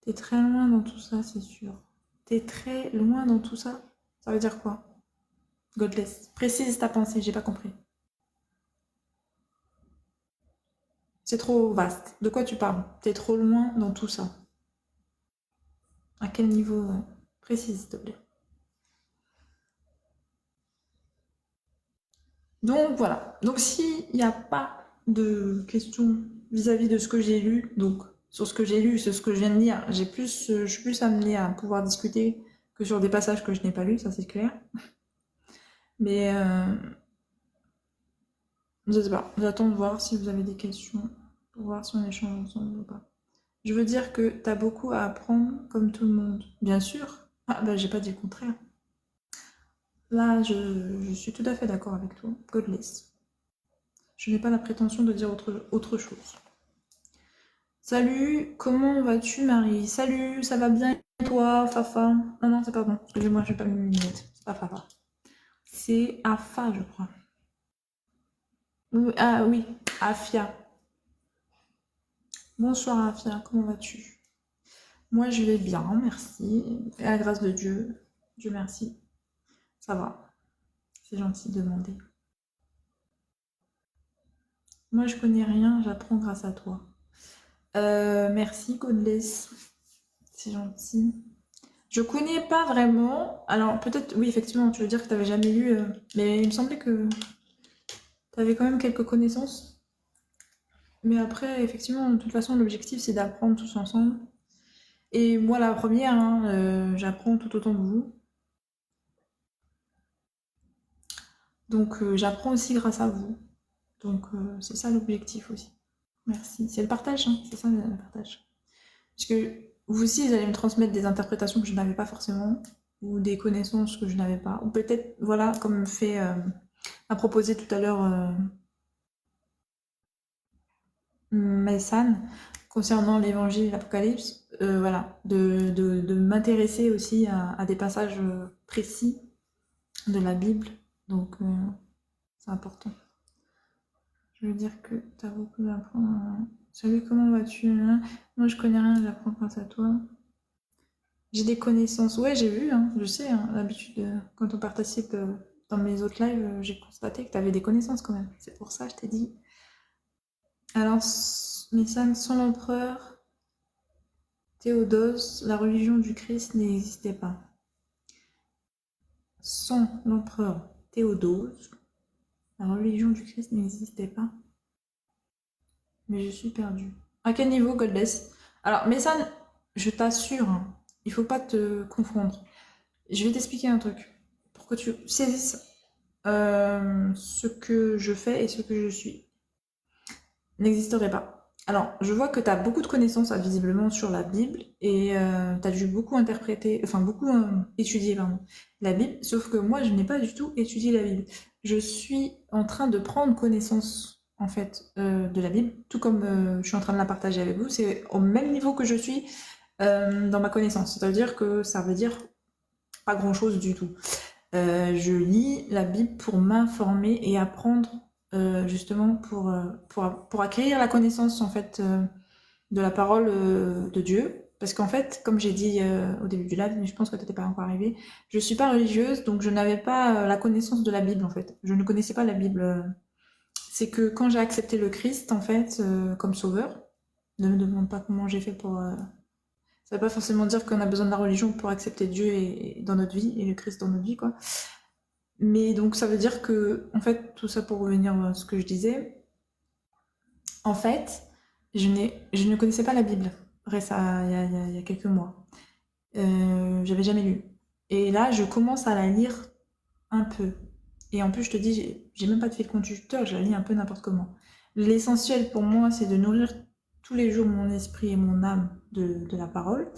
S1: T'es très loin dans tout ça, c'est sûr. T'es très loin dans tout ça? Ça veut dire quoi? Godless. Précise ta pensée, j'ai pas compris. C'est trop vaste. De quoi tu parles? T'es trop loin dans tout ça. À quel niveau? Précise, s'il te plaît. Donc voilà. Donc s'il n'y a pas de questions vis-à-vis de ce que j'ai lu, donc sur ce que j'ai lu, sur ce que je viens de lire, je suis plus amenée à pouvoir discuter que sur des passages que je n'ai pas lus, ça c'est clair. Mais je sais pas, j'attends de voir si vous avez des questions pour voir si on échange ensemble ou pas. Je veux dire que t'as beaucoup à apprendre comme tout le monde. Bien sûr. Ah bah j'ai pas dit le contraire. Là, je suis tout à fait d'accord avec toi. Godless. Je n'ai pas la prétention de dire autre chose. Salut, comment vas-tu Marie? Salut, ça va bien et toi, Fafa? Non, non, c'est pardon. Excusez-moi, je vais pas mes lunettes. C'est pas Fafa. C'est Afa, je crois. Ah oui, Afia. Bonsoir Afia, comment vas-tu? Moi je vais bien, merci. Et à la grâce de Dieu, Dieu merci. Ça va, c'est gentil de demander. Moi je connais rien, j'apprends grâce à toi. Merci Godless, c'est gentil. Je connais pas vraiment. Alors peut-être, oui effectivement, tu veux dire que tu n'avais jamais lu, mais il me semblait que tu avais quand même quelques connaissances. Mais après, effectivement, de toute façon, l'objectif c'est d'apprendre tous ensemble. Et moi la première, hein, j'apprends tout autant que vous. Donc j'apprends aussi grâce à vous. Donc c'est ça l'objectif aussi. Merci. C'est le partage, hein, c'est ça le partage. Parce que vous aussi, vous allez me transmettre des interprétations que je n'avais pas forcément, ou des connaissances que je n'avais pas. Ou peut-être, voilà, comme fait a proposé tout à l'heure Maïsan, concernant l'évangile et l'Apocalypse, voilà, de m'intéresser aussi à des passages précis de la Bible. Donc c'est important. Je veux dire que tu as beaucoup d'apprendre. Salut, comment vas-tu? Moi, je connais rien, j'apprends grâce à toi. J'ai des connaissances. Ouais, j'ai vu, hein, je sais. Hein, d'habitude, quand on participe dans mes autres lives, j'ai constaté que tu avais des connaissances quand même. C'est pour ça que je t'ai dit. Alors, Missan, sans l'empereur Théodose, la religion du Christ n'existait pas. Sans l'empereur Théodose, la religion du Christ n'existait pas. Mais je suis perdue. À quel niveau, Godless? Alors, Messan, je t'assure, hein, il faut pas te confondre. Je vais t'expliquer un truc. Pour que tu saisisses ce que je fais et ce que je suis. N'existerait pas. Alors, je vois que tu as beaucoup de connaissances, visiblement, sur la Bible, et tu as dû beaucoup interpréter, enfin, beaucoup étudier, pardon, la Bible, sauf que moi, je n'ai pas du tout étudié la Bible. Je suis en train de prendre connaissance, en fait, de la Bible, tout comme je suis en train de la partager avec vous. C'est au même niveau que je suis dans ma connaissance. C'est-à-dire que ça veut dire pas grand-chose du tout. Je lis la Bible pour m'informer et apprendre justement pour acquérir la connaissance en fait de la parole de Dieu. Parce qu'en fait, comme j'ai dit au début du live, mais je pense que tu n'étais pas encore arrivé, je suis pas religieuse, donc je n'avais pas la connaissance de la Bible en fait. Je ne connaissais pas la Bible. C'est que quand j'ai accepté le Christ en fait comme sauveur, ne me demande pas comment j'ai fait pour ça veut pas forcément dire qu'on a besoin de la religion pour accepter Dieu dans notre vie et le Christ dans notre vie, quoi. Mais donc ça veut dire que, en fait, tout ça pour revenir à ce que je disais, en fait, je ne connaissais pas la Bible il y a quelques mois. J'avais jamais lu. Et là, je commence à la lire un peu. Et en plus, je te dis, j'ai même pas de fil conducteur, je la lis un peu n'importe comment. L'essentiel pour moi, c'est de nourrir tous les jours mon esprit et mon âme de la parole,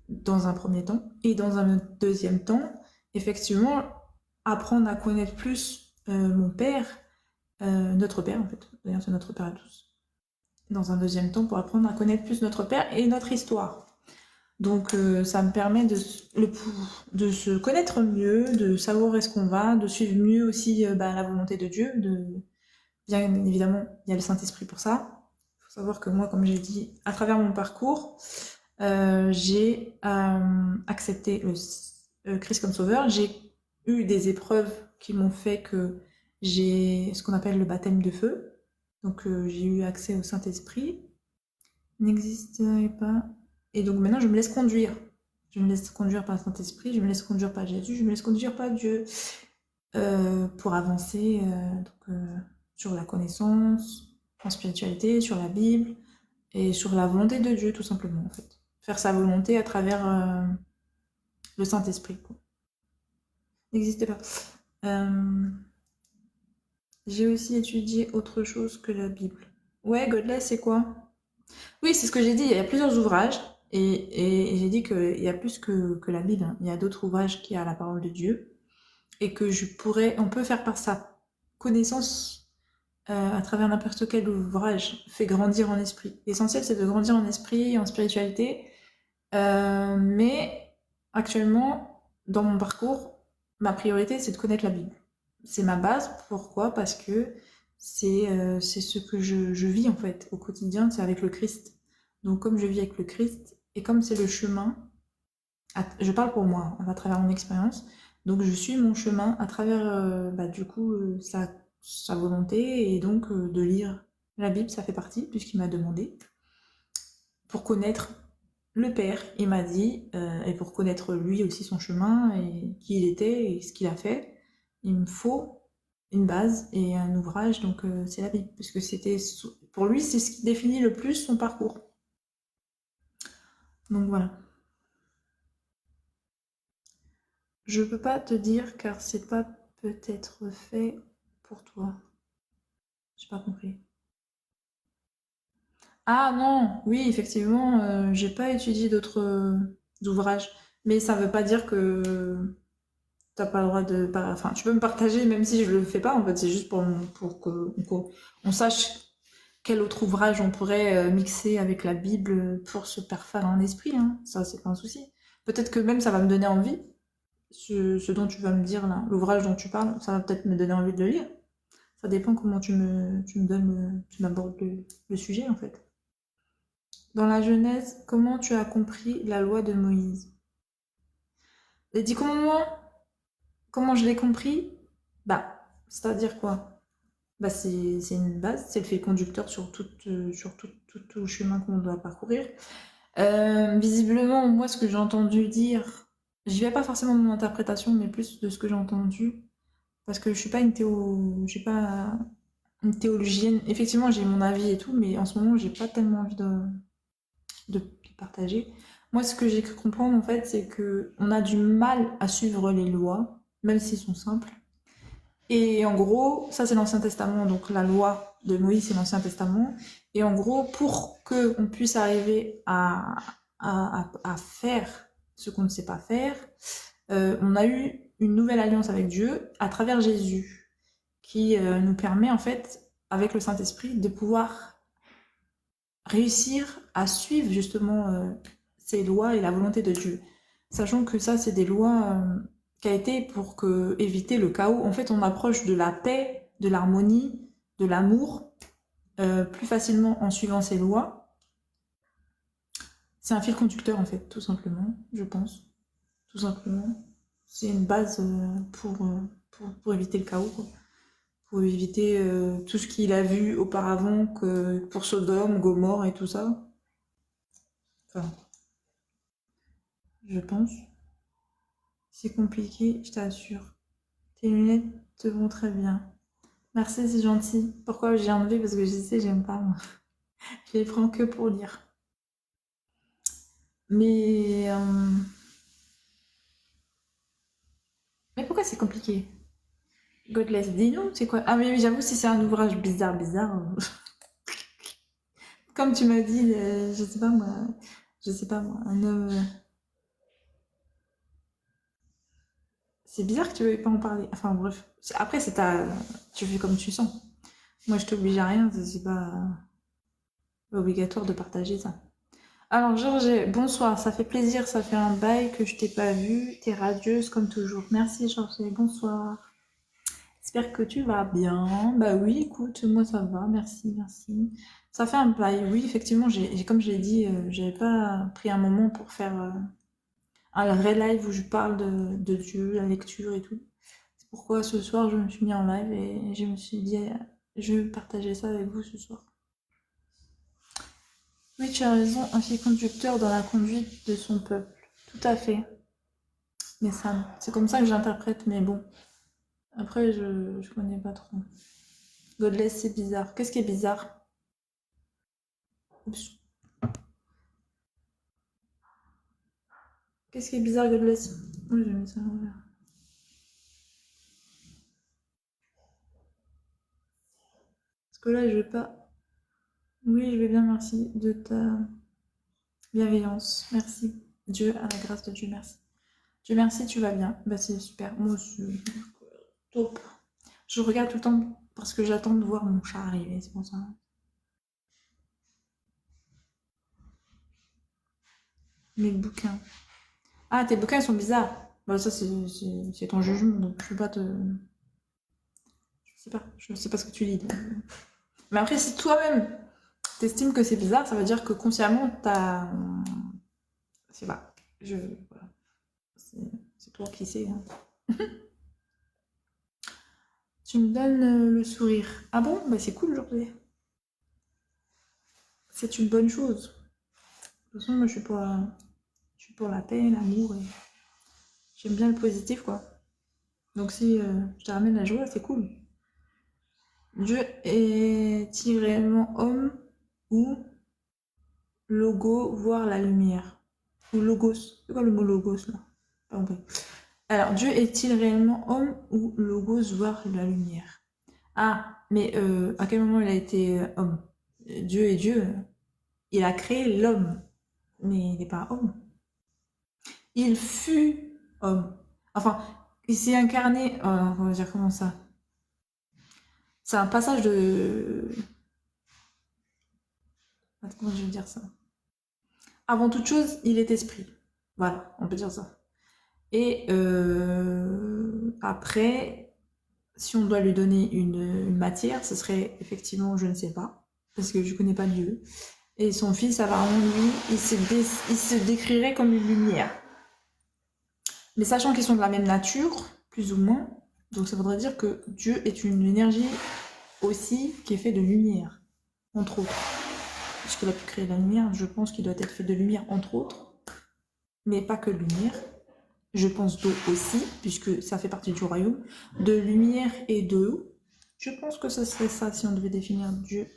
S1: dans un premier temps. Et dans un deuxième temps, effectivement, apprendre à connaître plus mon père, notre père en fait. D'ailleurs, c'est notre père à tous. Dans un deuxième temps, pour apprendre à connaître plus notre père et notre histoire. Donc ça me permet de se connaître mieux, de savoir où est-ce qu'on va, de suivre mieux aussi la volonté de Dieu. Bien évidemment, il y a le Saint-Esprit pour ça. Il faut savoir que moi, comme j'ai dit, à travers mon parcours, j'ai accepté le Christ comme sauveur. J'ai eu des épreuves qui m'ont fait que j'ai ce qu'on appelle le baptême de feu. Donc j'ai eu accès au Saint-Esprit. N'existerait pas. Et donc maintenant, je me laisse conduire. Je me laisse conduire par le Saint-Esprit, je me laisse conduire par Jésus, je me laisse conduire par Dieu pour avancer sur la connaissance, en spiritualité, sur la Bible et sur la volonté de Dieu, tout simplement, en fait. Faire sa volonté à travers le Saint-Esprit. N'existait pas. J'ai aussi étudié autre chose que la Bible. Ouais, Godless, c'est quoi? Oui, c'est ce que j'ai dit, il y a plusieurs ouvrages, et j'ai dit qu'il y a plus que la Bible, hein. Il y a d'autres ouvrages qui a la parole de Dieu, et que on peut faire par sa connaissance à travers n'importe quel ouvrage, fait grandir en esprit. L'essentiel, c'est de grandir en esprit, en spiritualité, mais actuellement, dans mon parcours, ma priorité, c'est de connaître la Bible. C'est ma base. Pourquoi? Parce que c'est ce que je vis en fait au quotidien, c'est avec le Christ. Donc comme je vis avec le Christ, et comme c'est le chemin, je parle pour moi, à travers mon expérience, donc je suis mon chemin à travers du coup sa volonté, et donc de lire la Bible, ça fait partie, puisqu'il m'a demandé, pour connaître le Père, il m'a dit, et pour connaître lui aussi son chemin, et qui il était, et ce qu'il a fait, il me faut une base et un ouvrage, donc c'est la Bible, parce que pour lui, c'est ce qui définit le plus son parcours. Donc voilà. Je peux pas te dire, car c'est pas peut-être fait pour toi. J'ai pas compris. Ah non, oui, effectivement, j'ai pas étudié d'autres ouvrages, mais ça veut pas dire que t'as pas le droit de... Enfin, tu peux me partager même si je le fais pas, en fait, c'est juste pour qu'on sache quel autre ouvrage on pourrait mixer avec la Bible pour se parfaire en esprit, hein. Ça, c'est pas un souci. Peut-être que même ça va me donner envie, ce dont tu vas me dire là, l'ouvrage dont tu parles, ça va peut-être me donner envie de le lire. Ça dépend comment tu me donnes, tu m'abordes le sujet en fait. Dans la Genèse, comment tu as compris la loi de Moïse? Les 10 commandements, comment je l'ai compris? C'est-à-dire quoi? C'est une base, c'est le fil conducteur sur tout le chemin qu'on doit parcourir. Visiblement, moi, ce que j'ai entendu dire, j'y vais pas forcément de mon interprétation, mais plus de ce que j'ai entendu, parce que je suis pas j'ai pas une théologienne. Effectivement, j'ai mon avis et tout, mais en ce moment, j'ai pas tellement envie de partager. Moi, ce que j'ai cru comprendre, en fait, c'est que on a du mal à suivre les lois, même s'ils sont simples. Et en gros, ça c'est l'Ancien Testament, donc la loi de Moïse c'est l'Ancien Testament. Et en gros, pour qu'on puisse arriver à faire ce qu'on ne sait pas faire, on a eu une nouvelle alliance avec Dieu à travers Jésus, qui nous permet en fait, avec le Saint-Esprit, de pouvoir réussir à suivre justement ces lois et la volonté de Dieu. Sachant que ça, c'est des lois qui a été pour éviter le chaos. En fait, on approche de la paix, de l'harmonie, de l'amour plus facilement en suivant ces lois. C'est un fil conducteur, en fait, tout simplement, je pense. Tout simplement. C'est une base pour éviter le chaos, quoi. Pour éviter tout ce qu'il a vu auparavant que pour Sodome, Gomorre et tout ça. Enfin, je pense. C'est compliqué, je t'assure. Tes lunettes te vont très bien. Merci, c'est gentil. Pourquoi j'ai enlevé? Parce que je sais, j'aime pas, moi. Je les prends que pour lire. Mais, mais pourquoi c'est compliqué? Godless, dis-nous, c'est quoi? Ah mais oui, j'avoue, si c'est un ouvrage bizarre, bizarre, comme tu m'as dit, je sais pas moi, un homme... C'est bizarre que tu veuilles pas en parler. Enfin bref, après c'est tu fais comme tu sens. Moi je t'oblige à rien, c'est pas obligatoire de partager ça. Alors Georges, bonsoir, ça fait plaisir, ça fait un bail que je t'ai pas vu, t'es radieuse comme toujours. Merci Georges, bonsoir. J'espère que tu vas bien. Bah oui, écoute, moi ça va, merci, merci. Ça fait un bail, oui, effectivement, comme je l'ai dit, j'avais pas pris un moment pour faire un vrai live où je parle de Dieu, la lecture et tout. C'est pourquoi ce soir je me suis mis en live et je me suis dit, je vais partager ça avec vous ce soir. Oui, tu as raison, un fil conducteur dans la conduite de son peuple. Tout à fait. Mais ça, c'est comme ça que j'interprète, mais bon. Après, je connais pas trop. Godless, c'est bizarre. Qu'est-ce qui est bizarre? Oups. Qu'est-ce qui est bizarre, Godless? Oui, j'ai mis ça à l'envers. Parce que là, je vais pas. Oui, je vais bien, merci de ta bienveillance. Merci. Dieu, à la grâce de Dieu, merci. Dieu merci, tu vas bien. Bah c'est super. Moi aussi. Top. Je regarde tout le temps parce que j'attends de voir mon chat arriver, c'est pour ça. Mes bouquins. Ah, tes bouquins ils sont bizarres. Bah ça c'est ton jugement, donc je peux pas te... Je sais pas ce que tu lis. Donc. Mais après, si toi-même t'estimes que c'est bizarre, ça veut dire que consciemment t'as... Je sais pas. Je... Voilà. C'est toi qui sais. Hein. Tu me donnes le sourire. Ah bon? Bah c'est cool aujourd'hui. C'est une bonne chose. De toute façon, moi je suis pour la paix, l'amour et j'aime bien le positif quoi. Donc si je te ramène la joie, c'est cool. Dieu est-il réellement homme ou logo, voir la lumière? Ou logos? C'est quoi le mot logos là? Pas compris. Alors, Dieu est-il réellement homme ou logos, voir la lumière? Ah, mais à quel moment il a été homme? Dieu est Dieu. Il a créé l'homme, mais il n'est pas homme. Il fut homme. Enfin, il s'est incarné. On va dire comment ça? C'est un passage de. Attends, comment je vais dire ça? Avant toute chose, il est esprit. Voilà, on peut dire ça. Et après, si on doit lui donner une matière, ce serait effectivement, je ne sais pas, parce que je connais pas Dieu. Et son fils, apparemment, lui, il se décrirait comme une lumière. Mais sachant qu'ils sont de la même nature, plus ou moins, donc ça voudrait dire que Dieu est une énergie aussi qui est faite de lumière, entre autres. Puisqu'il a pu créer la lumière, je pense qu'il doit être fait de lumière, entre autres, mais pas que de lumière. Je pense d'eau aussi, puisque ça fait partie du royaume. De lumière et d'eau. Je pense que ce serait ça si on devait définir Dieu.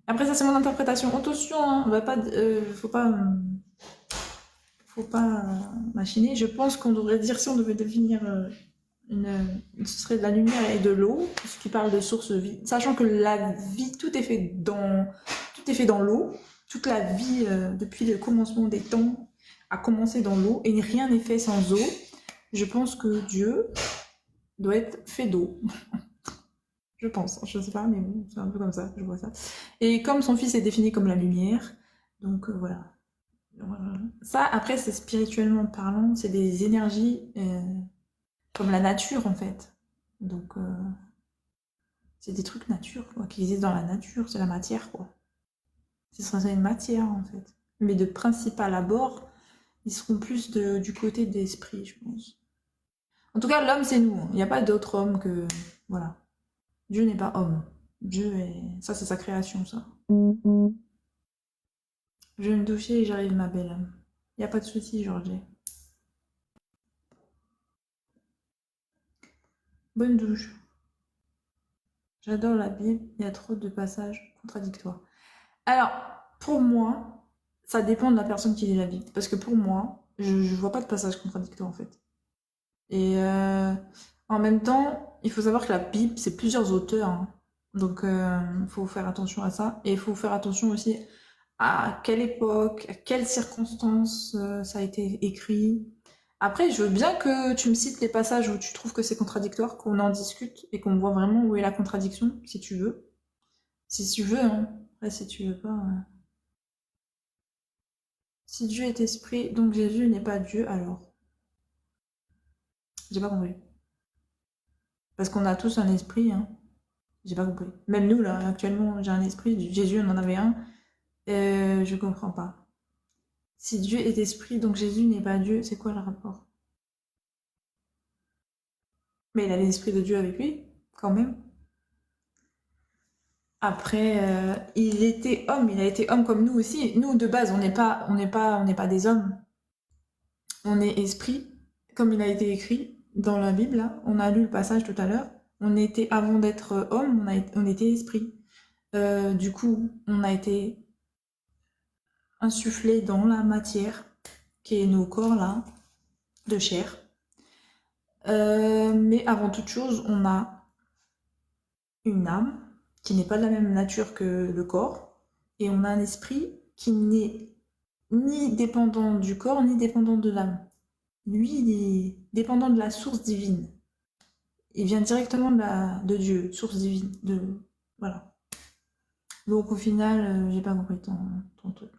S1: Après, ça, c'est mon interprétation. Attention, hein, on va pas, faut pas machiner. Je pense qu'on devrait dire, si on devait définir ce serait de la lumière et de l'eau, ce qui parle de source vie. Sachant que la vie, tout est fait dans l'eau. Toute la vie, depuis le commencement des temps, a commencé dans l'eau et rien n'est fait sans eau. Je pense que Dieu doit être fait d'eau. Je pense, je sais pas, mais bon, c'est un peu comme ça, je vois ça. Et comme son fils est défini comme la lumière, donc voilà. Ça, après, c'est spirituellement parlant, c'est des énergies comme la nature en fait. Donc, c'est des trucs nature, quoi, qui existent dans la nature, c'est la matière, quoi. Ce serait une matière en fait. Mais de principal abord, ils seront plus du côté de l'esprit, je pense. En tout cas, l'homme, c'est nous. Il n'y a pas d'autre homme que. Voilà. Dieu n'est pas homme. Dieu est. Ça, c'est sa création, ça. Je vais me doucher et j'arrive, ma belle. Il n'y a pas de souci, Georgie. Bonne douche. J'adore la Bible, il y a trop de passages contradictoires. Alors, pour moi, ça dépend de la personne qui lit la Bible. Parce que pour moi, je vois pas de passage contradictoire, en fait. Et en même temps, il faut savoir que la Bible, c'est plusieurs auteurs. Hein. Donc, il faut faire attention à ça. Et il faut faire attention aussi à quelle époque, à quelles circonstances ça a été écrit. Après, je veux bien que tu me cites les passages où tu trouves que c'est contradictoire, qu'on en discute et qu'on voit vraiment où est la contradiction, si tu veux. Si tu veux, hein. Après, si tu veux pas. Si Dieu est esprit, donc Jésus n'est pas Dieu, alors. J'ai pas compris. Parce qu'on a tous un esprit, hein. J'ai pas compris. Même nous, là, actuellement, j'ai un esprit. Jésus en avait un. Je comprends pas. Si Dieu est esprit, donc Jésus n'est pas Dieu, c'est quoi le rapport? Mais il a l'esprit de Dieu avec lui, quand même. Après, il était homme, il a été homme comme nous aussi. Nous, de base, on n'est pas des hommes. On est esprit, comme il a été écrit dans la Bible. Là. On a lu le passage tout à l'heure. On était, avant d'être homme, on était esprit. Du coup, on a été insufflé dans la matière, qui est nos corps là, de chair. Mais avant toute chose, on a une âme qui n'est pas de la même nature que le corps. Et on a un esprit qui n'est ni dépendant du corps, ni dépendant de l'âme. Lui, il est dépendant de la source divine. Il vient directement de Dieu, source divine. Voilà. Donc au final, j'ai pas compris ton truc.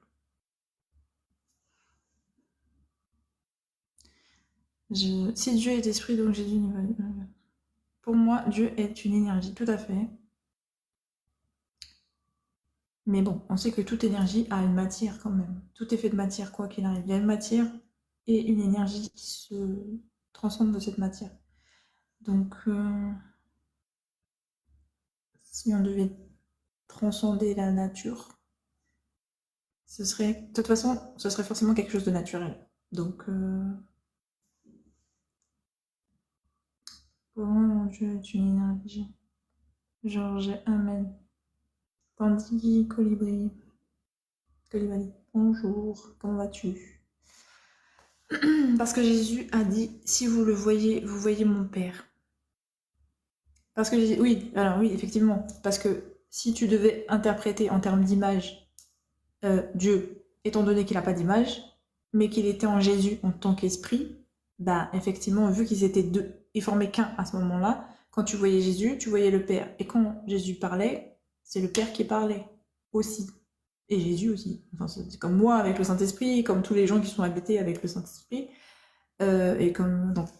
S1: Si Dieu est esprit, donc Jésus n'est pas... Pour moi, Dieu est une énergie, tout à fait. Mais bon, on sait que toute énergie a une matière quand même. Tout est fait de matière, quoi qu'il arrive. Il y a une matière et une énergie qui se transforme de cette matière. Donc, si on devait transcender la nature, de toute façon, ce serait forcément quelque chose de naturel. Donc, pour moi, mon Dieu est une énergie. Georges, Amen. Tandis, Colibri. Colibri, bonjour, comment vas-tu? Parce que Jésus a dit, si vous le voyez, vous voyez mon Père. Parce que oui, alors oui, effectivement. Parce que si tu devais interpréter en termes d'image Dieu, étant donné qu'il n'a pas d'image, mais qu'il était en Jésus en tant qu'esprit, bah effectivement, vu qu'ils étaient deux et formaient qu'un à ce moment-là, quand tu voyais Jésus, tu voyais le Père. Et quand Jésus parlait, c'est le Père qui parlait aussi. Et Jésus aussi. Enfin, c'est comme moi avec le Saint-Esprit, comme tous les gens qui sont habités avec le Saint-Esprit. Et comme... Donc,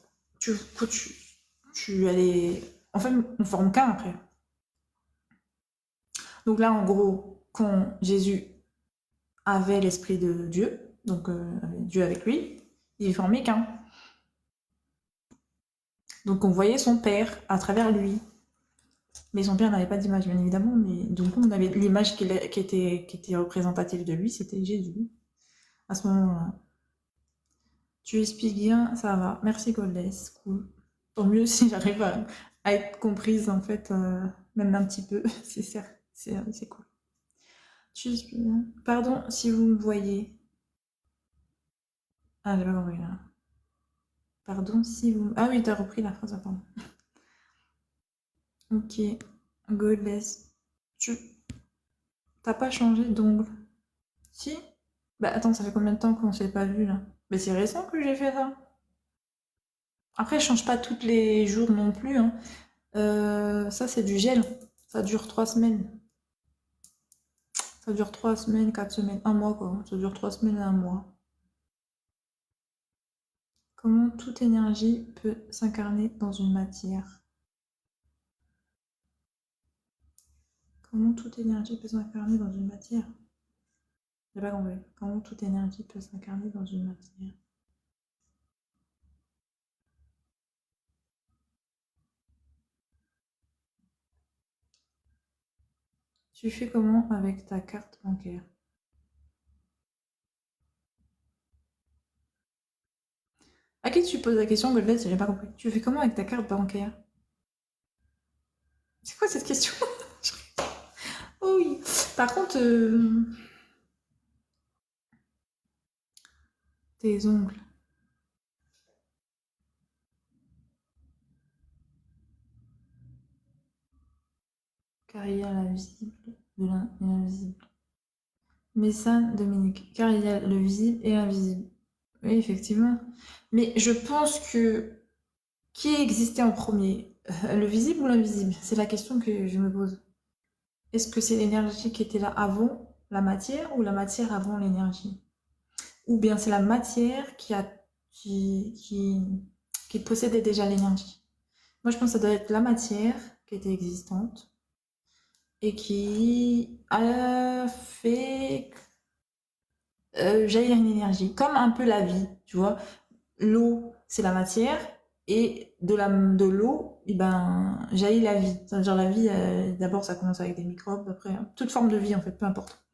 S1: tu allais... En fait, on forme qu'un après. Donc là, en gros, quand Jésus avait l'esprit de Dieu, donc Dieu avec lui, il formait qu'un. Donc on voyait son père à travers lui. Mais son père n'avait pas d'image, bien évidemment. Mais donc on avait l'image qui était représentative de lui, c'était Jésus. À ce moment-là. Tu expliques bien, ça va. Merci Goldess, cool. Tant mieux si j'arrive à être comprise en fait, même un petit peu. C'est cool. Tu expliques bien. Pardon si vous me voyez. Ah, j'ai pas compris là. Pardon si vous... Ah oui, t'as repris la phrase, pardon. Ok, Godless. T'as pas changé d'ongle? Si? Bah attends, ça fait combien de temps qu'on s'est pas vu là? Mais c'est récent que j'ai fait ça. Après, je change pas tous les jours non plus, hein. Ça, c'est du gel. Ça dure 3 semaines. Ça dure 3 semaines, 4 semaines, un mois quoi. Ça dure 3 semaines et un mois. Comment toute énergie peut s'incarner dans une matière? Comment toute énergie peut s'incarner dans une matière? J'ai pas compris. Comment toute énergie peut s'incarner dans une matière? Tu fais comment avec ta carte bancaire? À qui tu poses la question, Goldlet? J'ai pas compris. Tu fais comment avec ta carte bancaire? C'est quoi cette question? Oh oui. Par contre, tes ongles. Car il y a l'invisible de l'invisible. Messane, Dominique. Car il y a le visible et l'invisible. Oui, effectivement. Mais je pense que qui existait en premier? Le visible ou l'invisible? C'est la question que je me pose. Est-ce que c'est l'énergie qui était là avant la matière ou la matière avant l'énergie? Ou bien c'est la matière qui possédait déjà l'énergie? Moi, je pense que ça doit être la matière qui était existante et qui a fait jaillir une énergie, comme un peu la vie, tu vois. L'eau, c'est la matière, et de l'eau, eh ben, jaillit la vie. C'est-à-dire la vie, d'abord, ça commence avec des microbes, après, hein, toute forme de vie, en fait, peu importe.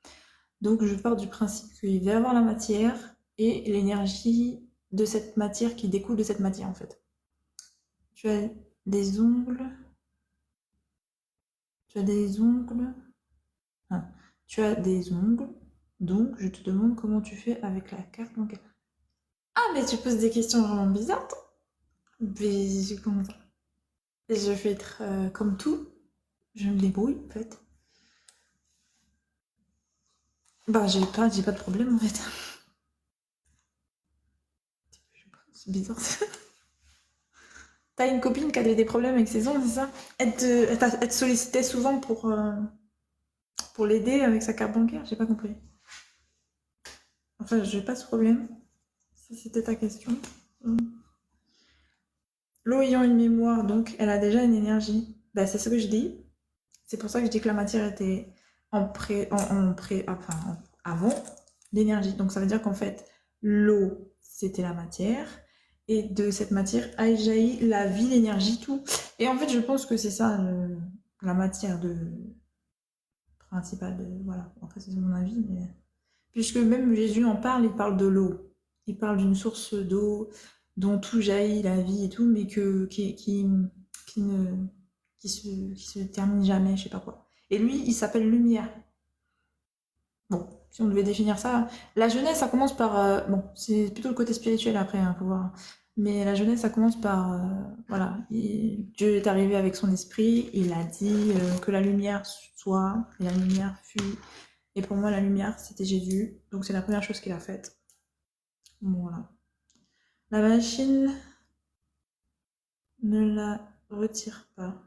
S1: Donc, je pars du principe qu'il va y avoir la matière et l'énergie de cette matière qui découle de cette matière, en fait. Tu as des ongles. Tu as des ongles. Ah. Tu as des ongles. Donc, je te demande comment tu fais avec la carte bancaire. Ah, mais tu poses des questions vraiment bizarres, toi. Mais comment ça? Je vais être comme tout. Je me débrouille, en fait. Bah, j'ai pas de problème en fait. C'est bizarre. T'as une copine qui a des problèmes avec ses ongles, c'est ça? Elle te sollicitait souvent pour l'aider avec sa carte bancaire? J'ai pas compris. Enfin, j'ai pas ce problème. Si c'était ta question. Hmm. L'eau ayant une mémoire, donc elle a déjà une énergie. Bah, c'est ce que je dis. C'est pour ça que je dis que la matière était avant l'énergie. Donc ça veut dire qu'en fait, l'eau, c'était la matière. Et de cette matière a jailli la vie, l'énergie, tout. Et en fait, je pense que c'est ça la matière principale. Voilà, après c'est mon avis. Mais... Puisque même Jésus en parle, il parle de l'eau. Il parle d'une source d'eau dont tout jaillit, la vie et tout, mais qui ne, qui se termine jamais, je sais pas quoi. Et lui, il s'appelle lumière. Bon, si on devait définir ça, la jeunesse, ça commence par... bon, c'est plutôt le côté spirituel après, hein, faut voir. Mais la jeunesse, ça commence par... voilà, Dieu est arrivé avec son esprit, il a dit que la lumière soit, et la lumière fut. Et pour moi, la lumière, c'était Jésus. Donc c'est la première chose qu'il a faite. Voilà. La machine ne la retire pas.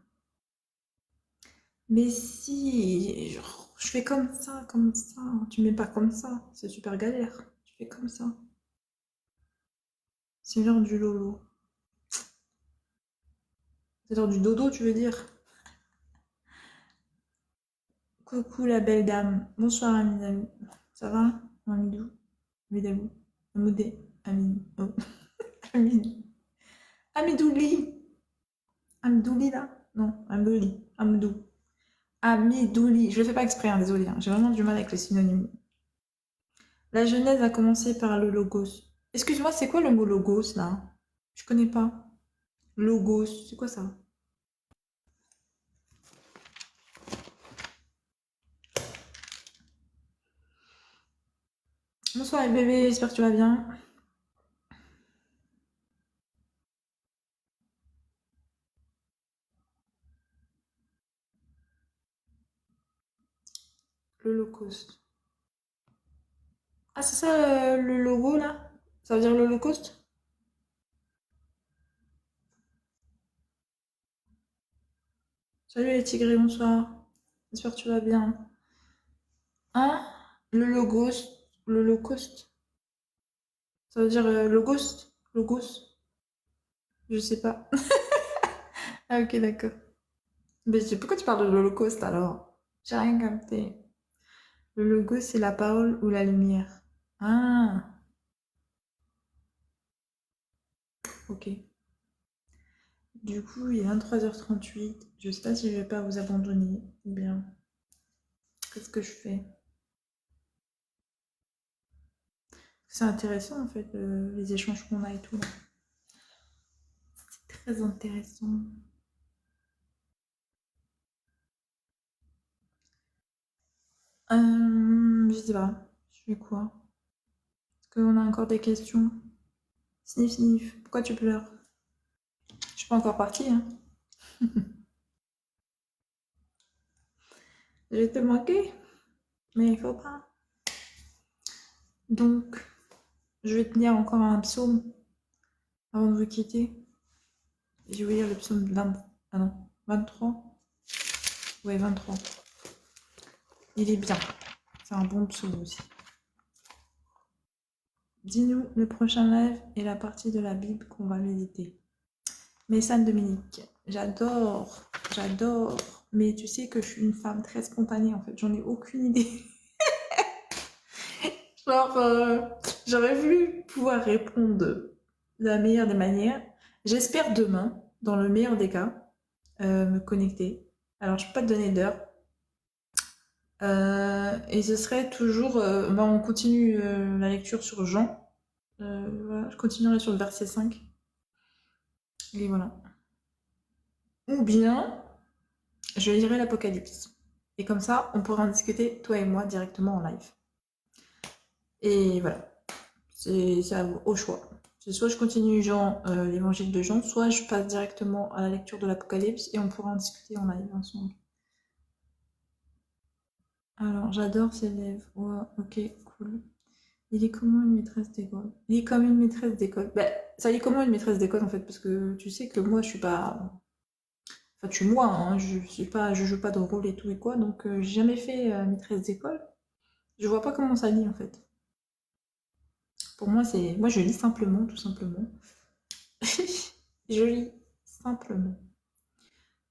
S1: Mais si, je fais comme ça, comme ça. Tu mets pas comme ça, c'est super galère. Tu fais comme ça. C'est l'heure du lolo. C'est l'heure du dodo, tu veux dire? Coucou la belle dame. Bonsoir Amidou. Ça va? Amidou? Amidou? Amoudé? Amidou? Oh. Amidou? Amidouli? Amidouli là? Non, Amidouli. Amidou. Amidouli. Je le fais pas exprès, hein, désolé. Hein. J'ai vraiment du mal avec les synonymes. La Genèse a commencé par le logos. Excuse-moi, c'est quoi le mot logos là? Je connais pas. Logos, c'est quoi ça? Bonsoir bébé, j'espère que tu vas bien. Le low cost. Ah, c'est ça le logo là? Ça veut dire le low cost? Salut les tigrés, bonsoir. J'espère que tu vas bien. Hein? Le logos, le low cost. Ça veut dire logos? Logos? Je sais pas. Ah, ok, d'accord. Mais pourquoi tu parles de l'Holocauste alors? J'ai rien capté. Le logo, c'est la parole ou la lumière. Ah, ok. Du coup, il est 23h38. Je sais pas si je vais pas vous abandonner ou bien. Qu'est-ce que je fais? C'est intéressant en fait, les échanges qu'on a et tout. Très intéressant. Je sais pas. Je fais quoi? Est-ce qu'on a encore des questions? Sniff, sniff. Pourquoi tu pleures? Je suis pas encore partie, hein. Je vais te manquer, mais il faut pas. Donc, je vais te lire encore un psaume avant de vous quitter. Je vais lire le psaume 20... Ah non, 23. Ouais, 23. Il est bien. C'est un bon psaume aussi. Dis-nous le prochain live et la partie de la Bible qu'on va méditer. Messane Dominique, j'adore, j'adore. Mais tu sais que je suis une femme très spontanée en fait, j'en ai aucune idée. Genre, j'aurais voulu pouvoir répondre de la meilleure des manières. J'espère demain, dans le meilleur des cas, me connecter. Alors, je peux pas te donner d'heure. Et ce serait toujours... on continue la lecture sur Jean. Voilà, je continuerai sur le verset 5. Et voilà. Ou bien, je lirai l'Apocalypse. Et comme ça, on pourra en discuter, toi et moi, directement en live. Et voilà. C'est au choix. C'est soit je continue Jean, l'évangile de Jean, soit je passe directement à la lecture de l'Apocalypse et on pourra en discuter en live ensemble. Alors, j'adore ses lèvres. Ouais, ok, cool. Il est comment une maîtresse d'école? Il est comme une maîtresse d'école. Ben, ça il est comment une maîtresse d'école en fait? Parce que tu sais que moi je suis pas. Enfin, tu moi, hein, je suis pas, je joue pas de rôle et tout et quoi, donc j'ai jamais fait maîtresse d'école. Je vois pas comment ça lit en fait. Pour moi, c'est. Moi je lis simplement, tout simplement. Je lis simplement.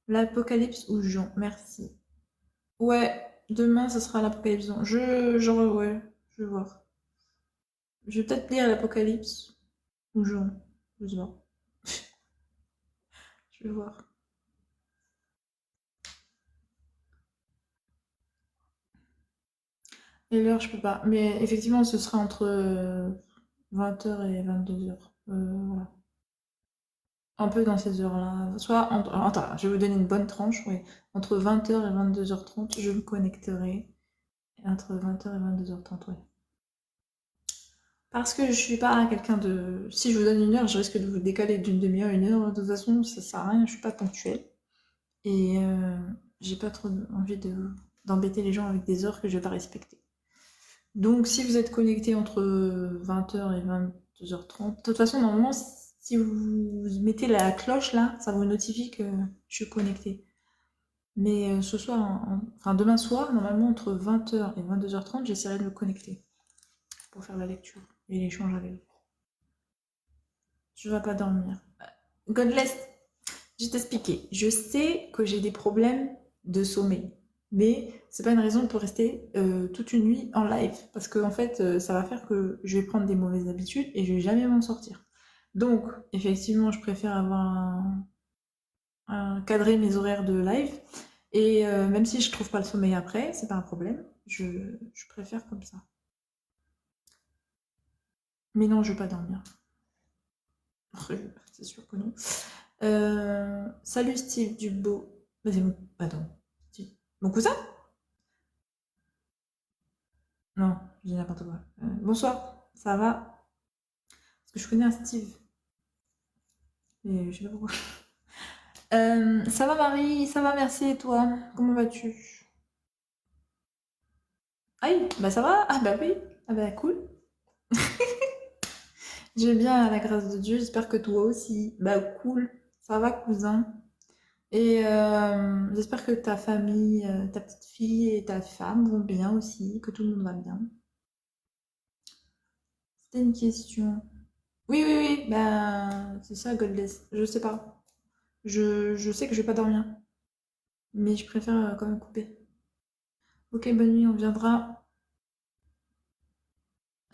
S1: L'Apocalypse ou Jean, merci. Ouais, demain ce sera l'Apocalypse. Ouais, je vais voir. Je vais peut-être lire l'Apocalypse ou Jean, je sais pas. Je vais voir. Et l'heure, je peux pas. Mais effectivement, ce sera entre 20h et 22h. Voilà. Un peu dans ces heures-là. Soit entre... Attends, je vais vous donner une bonne tranche, oui. Entre 20h et 22h30, je me connecterai. Entre 20h et 22h30, oui. Parce que je suis pas quelqu'un de... Si je vous donne une heure, je risque de vous décaler d'une demi-heure, une heure. De toute façon, ça sert à rien, je suis pas ponctuelle. Et j'ai pas trop envie d'embêter les gens avec des heures que je vais pas respecter. Donc, si vous êtes connecté entre 20h et 22h30, de toute façon, normalement, si vous mettez la cloche là, ça vous notifie que je suis connectée. Mais ce soir, enfin demain soir, normalement, entre 20h et 22h30, j'essaierai de me connecter pour faire la lecture et l'échange avec vous. Je ne vais pas dormir. Godless, je vais t'expliquer. Je sais que j'ai des problèmes de sommeil, mais c'est pas une raison pour rester toute une nuit en live, parce que en fait, ça va faire que je vais prendre des mauvaises habitudes et je vais jamais m'en sortir. Donc, effectivement, je préfère avoir cadrer mes horaires de live, et même si je trouve pas le sommeil après, c'est pas un problème. Je préfère comme ça. Mais non, je veux pas dormir. C'est sûr que non. Salut Steve Dubo. Vas-y, attends. Steve. Mon cousin? Non, je dis n'importe quoi. Bonsoir, ça va? Parce que je connais un Steve. Mais je sais pas pourquoi. Ça va Marie, ça va, merci, et toi? Comment vas-tu? Aïe, bah ça va? Ah bah oui, ah bah cool. Je vais bien à la grâce de Dieu, j'espère que toi aussi. Bah cool, ça va cousin. Et j'espère que ta famille, ta petite fille et ta femme vont bien aussi, que tout le monde va bien. C'était une question. Oui, oui, oui, bah c'est ça, Godless. Je sais pas. Je sais que je vais pas dormir, mais je préfère quand même couper. Ok, bonne nuit, on viendra.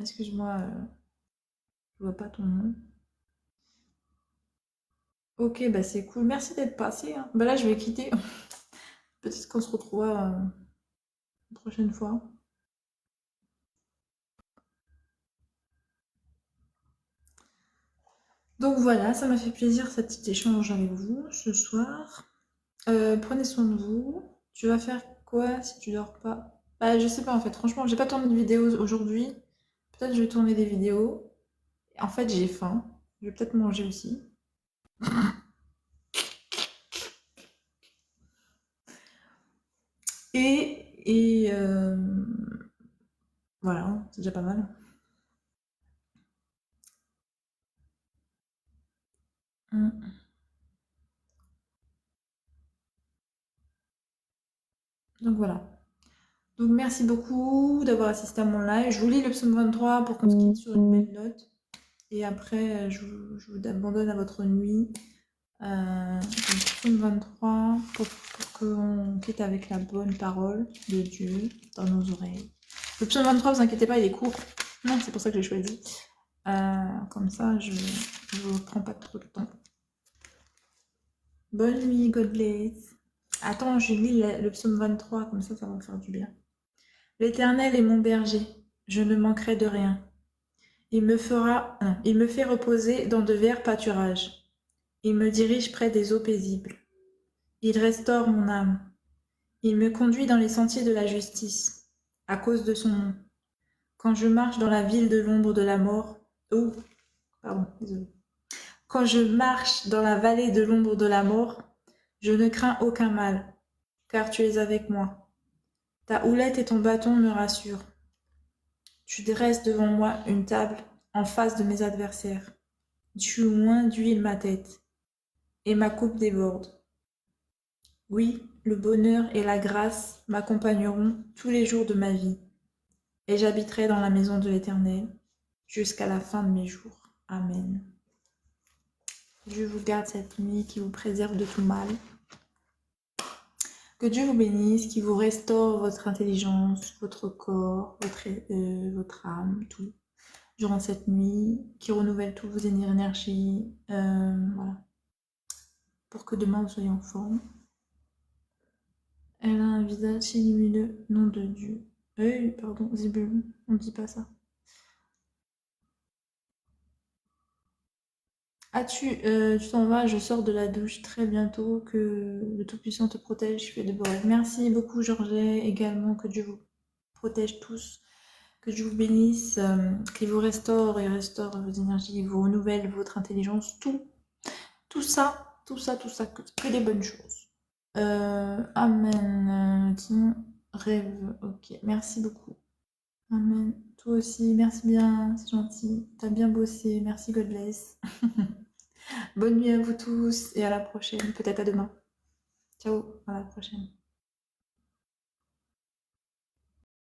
S1: Excuse-moi, je vois pas ton nom. Ok, bah c'est cool. Merci d'être passé, hein. Bah là, je vais quitter. Peut-être qu'on se retrouvera une prochaine fois. Donc voilà, ça m'a fait plaisir cet petit échange avec vous ce soir. Prenez soin de vous. Tu vas faire quoi si tu dors pas? Bah, je sais pas en fait. Franchement, j'ai pas tourné de vidéos aujourd'hui. Peut-être je vais tourner des vidéos. En fait, j'ai faim. Je vais peut-être manger aussi. Et voilà, hein, c'est déjà pas mal. Mm. Donc voilà. Donc merci beaucoup d'avoir assisté à mon live. Je vous lis le psaume 23 pour qu'on se quitte sur une belle note. Et après, je vous abandonne à votre nuit. Donc, psaume 23 pour qu'on quitte avec la bonne parole de Dieu dans nos oreilles. Le psaume 23, vous inquiétez pas, il est court. Non, c'est pour ça que j'ai choisi. Comme ça, je ne vous prends pas trop de temps. Bonne nuit, Godless. Attends, je lis le psaume 23, comme ça va me faire du bien. L'Éternel est mon berger, je ne manquerai de rien. Il me fait reposer dans de verts pâturages. Il me dirige près des eaux paisibles. Il restaure mon âme. Il me conduit dans les sentiers de la justice, à cause de son nom. Quand je marche dans la ville de l'ombre de la mort, oh, pardon, désolé. Quand je marche dans la vallée de l'ombre de la mort, je ne crains aucun mal, car tu es avec moi. Ta houlette et ton bâton me rassurent. Tu dresses devant moi une table en face de mes adversaires. Tu oins d'huile ma tête, et ma coupe déborde. Oui, le bonheur et la grâce m'accompagneront tous les jours de ma vie, et j'habiterai dans la maison de l'Éternel jusqu'à la fin de mes jours. Amen. Dieu vous garde cette nuit, qui vous préserve de tout mal. Que Dieu vous bénisse, qui vous restaure votre intelligence, votre corps, votre âme, tout, durant cette nuit, qui renouvelle toutes vos énergies, voilà, pour que demain vous soyez en forme. Elle a un visage si lumineux, nom de Dieu. Pardon, Zébulon, on ne dit pas ça. Ah, tu t'en vas, je sors de la douche très bientôt, que le Tout-Puissant te protège, fais de beaux rêves. Merci beaucoup, Georget, également, que Dieu vous protège tous, que Dieu vous bénisse, qu'il vous restaure et restaure vos énergies, vous renouvelle votre intelligence, tout ça, que des bonnes choses. Amen. Timon rêve, ok, merci beaucoup. Amen. Toi aussi, merci bien, c'est gentil. T'as bien bossé, merci, God bless. Bonne nuit à vous tous et à la prochaine, peut-être à demain. Ciao, à la prochaine.